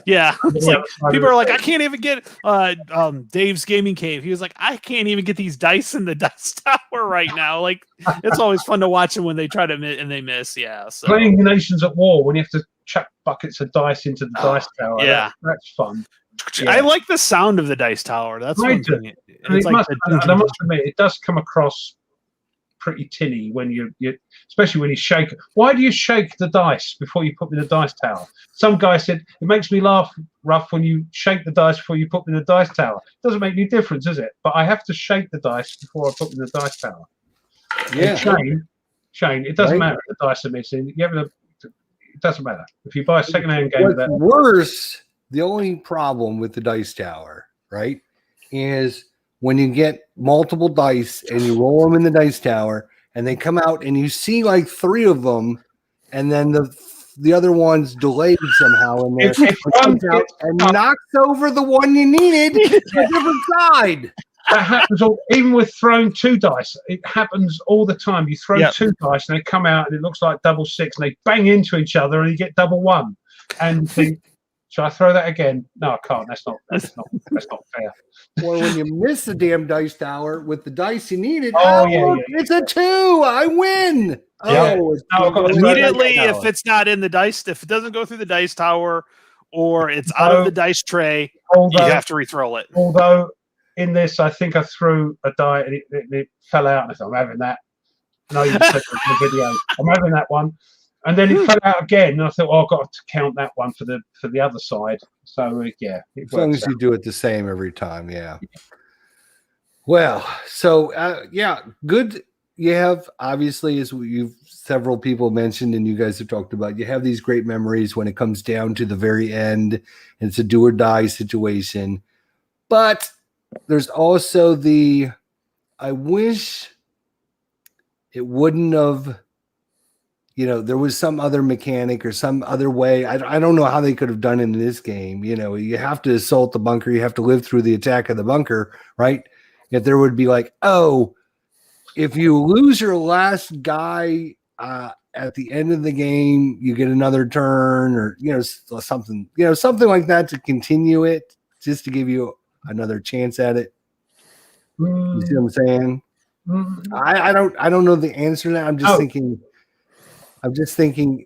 Yeah, it's like people are like, I can't even get Dave's Gaming Cave. He was like, I can't even get these dice in the dice tower right now. Like, it's always fun to watch them when they try to and they miss. Yeah, so. Playing Nations at War when you have to chuck buckets of dice into the dice tower. Yeah, that's fun. Yeah. I like the sound of the dice tower. That's one thing. I must admit, it does come across pretty tinny when you especially when you shake. Why do you shake the dice before you put them in the dice tower? Some guy said it makes me laugh, Rough, when you shake the dice before you put them in the dice tower. It doesn't make any difference, does it? But I have to shake the dice before I put them in the dice tower. Yeah. Shane, it doesn't Right. matter if the dice are missing. It doesn't matter. If you buy a second-hand game with What's that, worse, the only problem with the dice tower, right, is when you get multiple dice and you roll them in the dice tower and they come out and you see like 3 of them and then the other one's delayed somehow in there If one it comes out gets and knocks over the one you needed to a different side. that happens even with throwing 2 dice. It happens all the time. You throw Yep. 2 dice and they come out and it looks like double 6 and they bang into each other and you get double 1. And you think, should I throw that again? No, I can't. That's not fair. Or when you miss the damn dice tower with the dice you needed, Oh, yeah, look, yeah. it's a 2. I win. Yeah. Oh, it's No, I've got going to in the Immediately, dice if tower. it's not in the dice, if it doesn't go through the dice tower or it's out of No. the dice tray, you Although, have to re-throw it. although in this, I think I threw a die and it fell out. And I thought, I'm having that. No, you said it in the video. I'm having that one. And then it fell out again. And I thought, oh, I've got to count that one for the other side. So, yeah. It As long works as you do it the same every time, yeah. Well, so yeah, good. You have obviously, as you've several people mentioned, and you guys have talked about, you have these great memories when it comes down to the very end, and it's a do or die situation. But there's also I wish it wouldn't have. There was some other mechanic or some other way. I don't know how they could have done it in this game. You have to assault the bunker. You have to live through the attack of the bunker, right? If there would be like, oh, if you lose your last guy at the end of the game, you get another turn or, something like that to continue it, just to give you another chance at it. You see what I'm saying? I don't know the answer to that. I'm just thinking,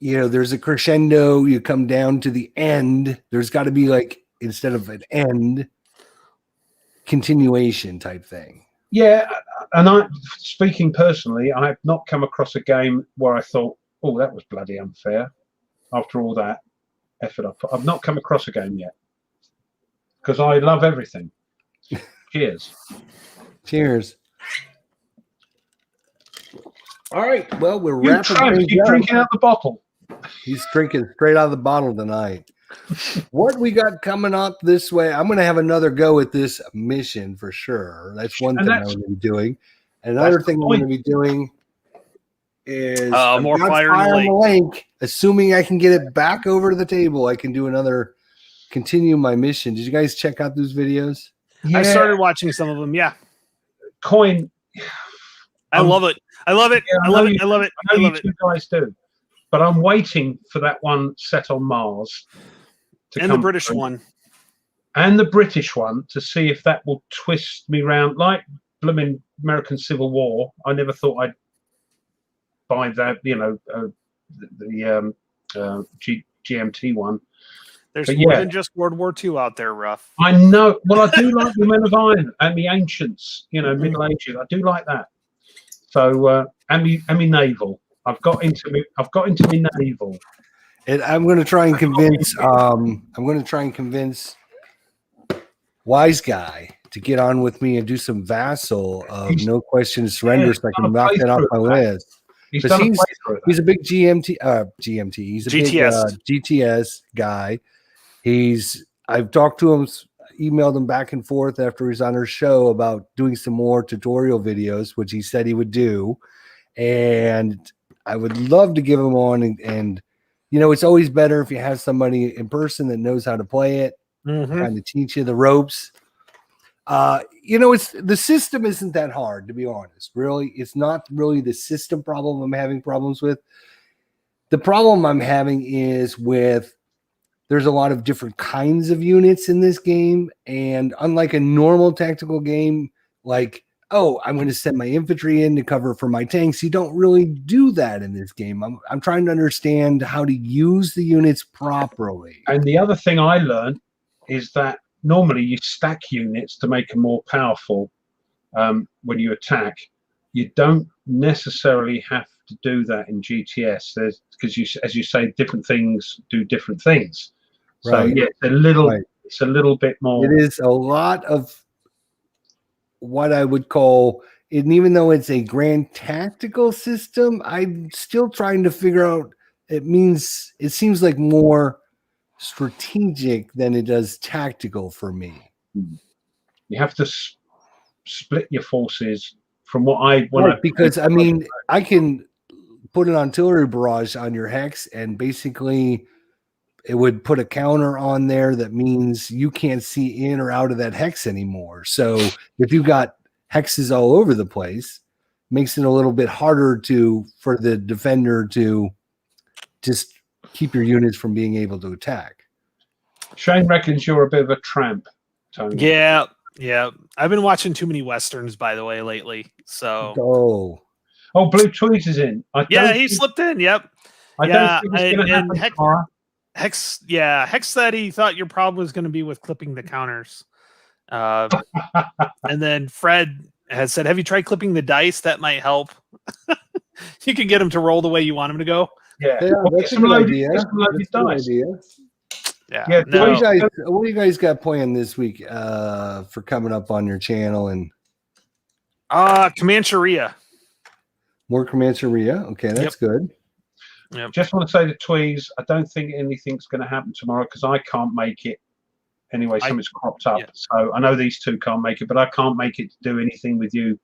there's a crescendo, you come down to the end. There's got to be like, instead of an end, continuation type thing. Yeah, and speaking personally, I have not come across a game where I thought, oh, that was bloody unfair after all that effort I put. I've not come across a game yet because I love everything. Cheers. Cheers. All right. Well, we're You wrapping tramp, things you're up. drinking out the bottle. He's drinking straight out of the bottle tonight. What we got coming up this way? I'm going to have another go at this mission for sure. That's one And thing I'm that's- going to be doing. Another that's the thing I'm going to be doing is More I've got fire in the lake. Assuming I can get it back over to the table, I can do continue my mission. Did you guys check out those videos? Yeah, I started watching some of them. Yeah, coin. I love it. I love it. Yeah, I love it. I love it. I I know love you it. two guys do, but I'm waiting for that one set on Mars to And the come British through. one. And the British one to see if that will twist me round like blooming American Civil War. I never thought I'd buy that, the GMT one. There's But more yeah. than just World War II out there, Ruff. I know. Well, I do like the Men of Iron and the Ancients, Middle Ages. I do like that. So and me naval. I've got into me naval. And I'm going to try and convince. Wise Guy to get on with me and do some Vassal of He's- No Question Surrender, so I can knock that off my list. He's 'Cause done a he's- playthrough of that. He's a big GMT. He's a GTS. big GTS guy. I've talked to him, emailed him back and forth after he's on our show about doing some more tutorial videos, which he said he would do. And I would love to give him on. And it's always better if you have somebody in person that knows how to play it, Mhm. kind of teach you the ropes. It's the system isn't that hard, to be honest. Really, it's not really the system problem I'm having problems with. The problem I'm having is there's a lot of different kinds of units in this game, and unlike a normal tactical game, like, oh, I'm going to send my infantry in to cover for my tanks, you don't really do that in this game. I'm trying to understand how to use the units properly. And the other thing I learned is that normally you stack units to make them more powerful when you attack. you don't necessarily have to do that in GTS. Because as you say, different things do different things. So Right. yeah, Right. it's a little bit more. It is a lot of what I would call, and even though it's a grand tactical system, I'm still trying to figure out. It seems like more strategic than it does tactical for me. You have to split your forces from what Because I mean, I can put an artillery barrage on your hex, and basically it would put a counter on there that means you can't see in or out of that hex anymore. So if you've got hexes all over the place, makes it a little bit harder for the defender to just keep your units from being able to attack. Shane reckons you're a bit of a tramp, Tony. Yeah. I've been watching too many westerns, by the way, lately. So Blue Tweez is in. He slipped in. Yep. I don't think it's going to happen tomorrow. Hex said he thought your problem was going to be with clipping the counters. And then Fred has said, have you tried clipping the dice? That might help. You can get him to roll the way you want him to go. Yeah, that's a good idea. Yeah. No. What do you guys got planned this week for coming up on your channel? And Comancheria. More Comancheria. Okay, that's good. Yep. Just want to say to Tweez, I don't think anything's going to happen tomorrow because I can't make it. Anyway, something's cropped up. Yeah. So I know these two can't make it, but I can't make it to do anything with you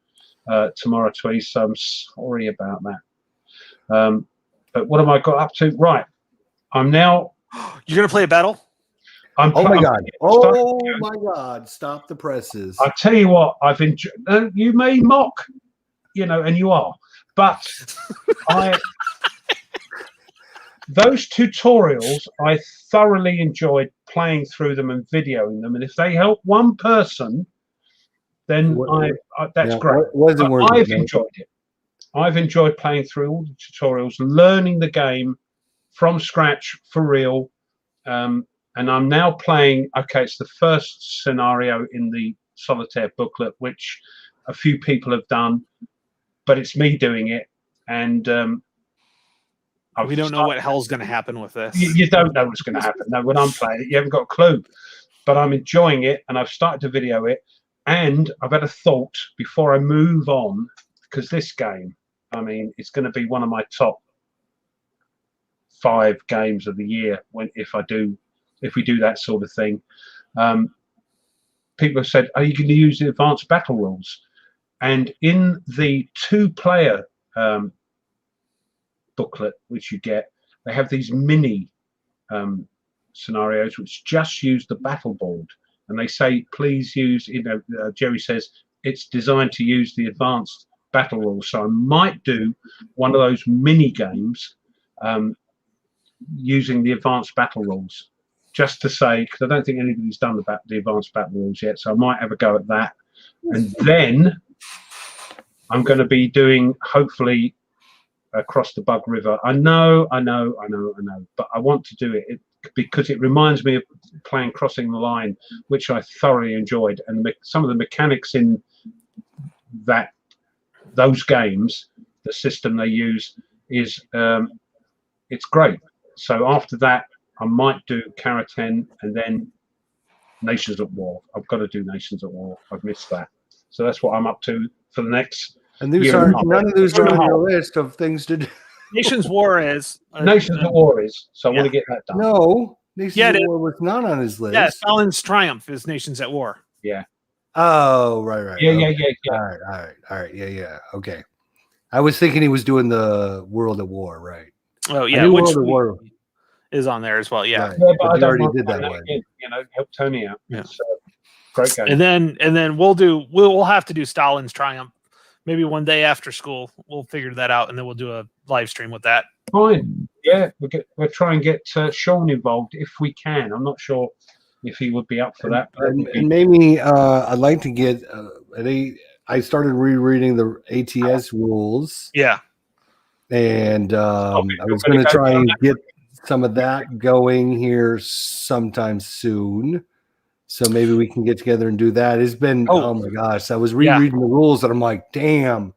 tomorrow, Tweez. So I'm sorry about that. But what have I got up to? Right. I'm now. You're going to play a battle? Oh my God. Stop the presses. I tell you what, I've enjoyed. You may mock, and you are, but those tutorials, I thoroughly enjoyed playing through them and videoing them. And if they help one person, then that's great. I've enjoyed it. I've enjoyed playing through all the tutorials, learning the game from scratch for real. And I'm now playing, it's the first scenario in the Solitaire booklet, which a few people have done, but it's me doing it. And we don't know what hell's going to happen with this. You don't know what's going to happen. No, when I'm playing it, you haven't got a clue. But I'm enjoying it, and I've started to video it. And I've had a thought before I move on, because this game, it's going to be one of my top 5 games of the year if we do that sort of thing. People have said, are you going to use the advanced battle rules? And in the 2-player booklet which you get, they have these mini scenarios which just use the battle board, and they say please use, Jerry says it's designed to use the advanced battle rules. So I might do one of those mini games using the advanced battle rules, just to say, because I don't think anybody's done the advanced battle rules yet, so I might have a go at that. And then I'm going to be doing, hopefully, Across the Bug River. I know, but I want to do it because it reminds me of playing Crossing the Line, which I thoroughly enjoyed, and some of the mechanics in those games, the system they use is it's great. So after that, I might do Karaten and then Nations at War. I've got to do Nations at War. I've missed that. So that's what I'm up to for the next. And none of those are on your list of things to do. Nations War is. Nations at War is. So I want to get that done. No, Nations at War was not on his list. Yeah, Stalin's Triumph is Nations at War. Yeah. Oh, right. Yeah, okay. yeah. All right. Yeah. Okay. I was thinking he was doing the World at War, right? Oh, yeah. Which War is on there as well. Yeah. Right. Yeah, but I already did that one. Again, help Tony out. Yeah. It's great game. And then we'll have to do Stalin's Triumph. Maybe one day after school, we'll figure that out, and then we'll do a live stream with that. Fine. Yeah, we'll try and get Sean involved if we can. I'm not sure if he would be up for that. And maybe I'd like to get I started rereading the ATS rules. Yeah. And I was going to try and get some of that going here sometime soon. So maybe we can get together and do that. It's been, oh my gosh, I was rereading the rules and I'm like, damn,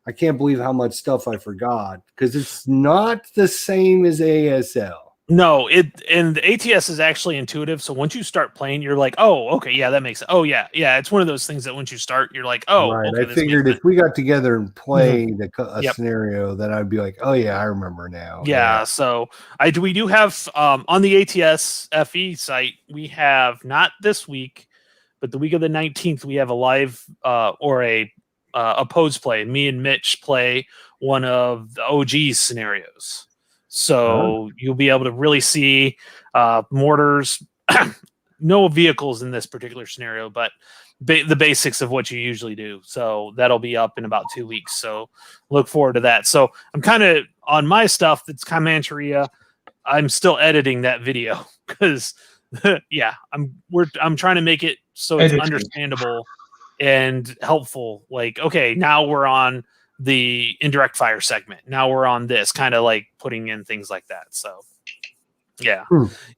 I can't believe how much stuff I forgot because it's not the same as ASL. No, and the ATS is actually intuitive. So once you start playing, you're like, oh, okay, yeah, that makes sense. Oh, yeah. It's one of those things that once you start, you're like, oh, right. okay. I figured if we got together and played a Yep. scenario, then I'd be like, oh yeah, I remember now. Yeah. So we do have on the ATS FE site, we have not this week, but the week of the 19th, we have a live or a pose play. Me and Mitch play one of the OG scenarios. So you'll be able to really see mortars, no vehicles in this particular scenario, but the basics of what you usually do. So that'll be up in about 2 weeks. So look forward to that. So I'm kind of on my stuff that's Comancheria. I'm still editing that video because I'm trying to make it so it's understandable and helpful. Like, okay, now we're on the indirect fire segment. Now we're on this, kind of like putting in things like that. So yeah.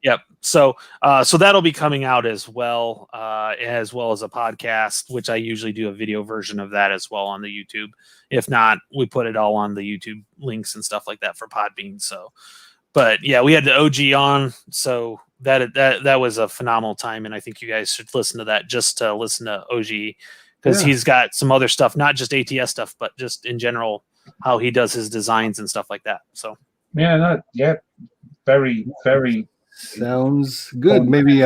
Yep. So that'll be coming out as well as a podcast, which I usually do a video version of that as well on the YouTube. If not, we put it all on the YouTube links and stuff like that for Podbean. So, but yeah, we had the OG on, so that was a phenomenal time, and I think you guys should listen to that just to listen to OG because he's got some other stuff, not just ATS stuff, but just in general how he does his designs and stuff like that. So very, very sounds good. Maybe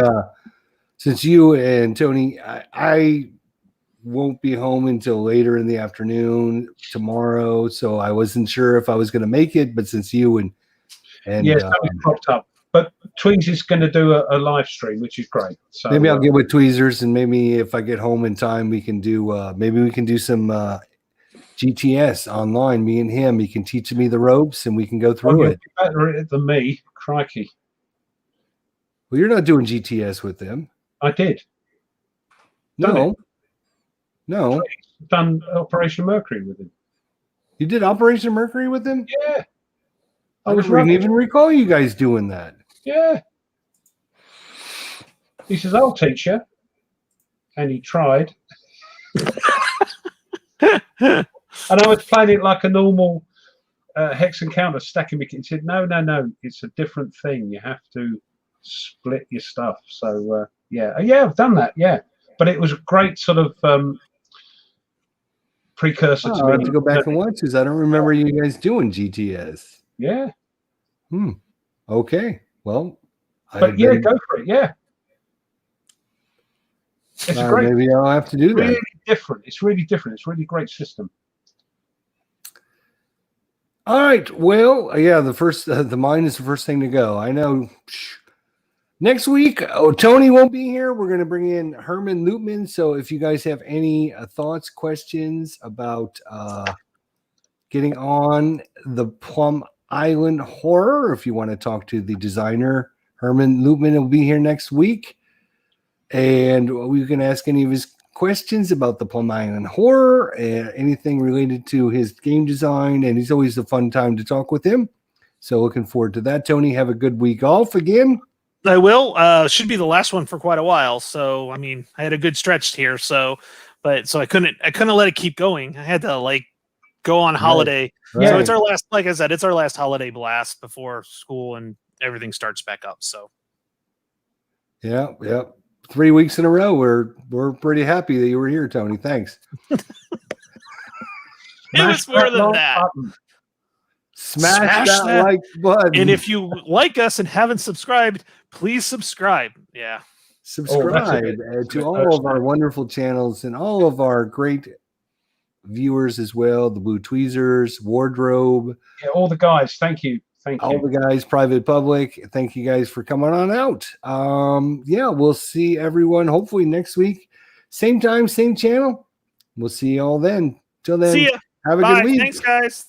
since you and Tony, I won't be home until later in the afternoon tomorrow, so I wasn't sure if I was going to make it. But since you and something cropped up. But Tweez is going to do a live stream, which is great. So maybe I'll get with Tweezers, and maybe if I get home in time, we can do some GTS online. Me and him, he can teach me the ropes, and we can go through it. Better at it than me, crikey. Well, you're not doing GTS with them. I did. No. Done Operation Mercury with him. You did Operation Mercury with him? Yeah. I didn't even recall you guys doing that. Yeah. He says, I'll teach you. And he tried. And I was playing it like a normal hex encounter, stacking me. He said, no, it's a different thing. You have to split your stuff. So, I've done that, yeah. But it was a great sort of precursor to me. I have to go back and watch this. I don't remember you guys doing GTS. Yeah. Okay. Well, go for it. Yeah. It's great. Maybe I'll have to do that. It's really different. It's a really great system. All right. Well, the mine is the first thing to go. I know. Next week, Tony won't be here. We're going to bring in Herman Loopman. So if you guys have any thoughts, questions about getting on the Plum Island Horror, if you want to talk to the designer, Herman Loopman will be here next week. And we can ask any of his questions about the Plum Island Horror and anything related to his game design. And he's always a fun time to talk with him. So looking forward to that. Tony, have a good week off again. I will. Should be the last one for quite a while. So, I mean, I had a good stretch here. So I couldn't let it keep going. I had to go on holiday. Right. So it's our last, like I said, it's our last holiday blast before school and everything starts back up. So. Yeah. 3 weeks in a row. We're pretty happy that you were here, Tony. Thanks. It was more than that. Smash that like button. And if you like us and haven't subscribed, please subscribe. Yeah. Subscribe to all of our wonderful channels and all of our great viewers as well. The Blue Tweezers, Wardrobe. Yeah, all the guys. Thank you. All the guys, Private Public. Thank you guys for coming on out. We'll see everyone hopefully next week. Same time, same channel. We'll see you all then. Till then, see ya. Have a Bye. good week. Thanks, guys.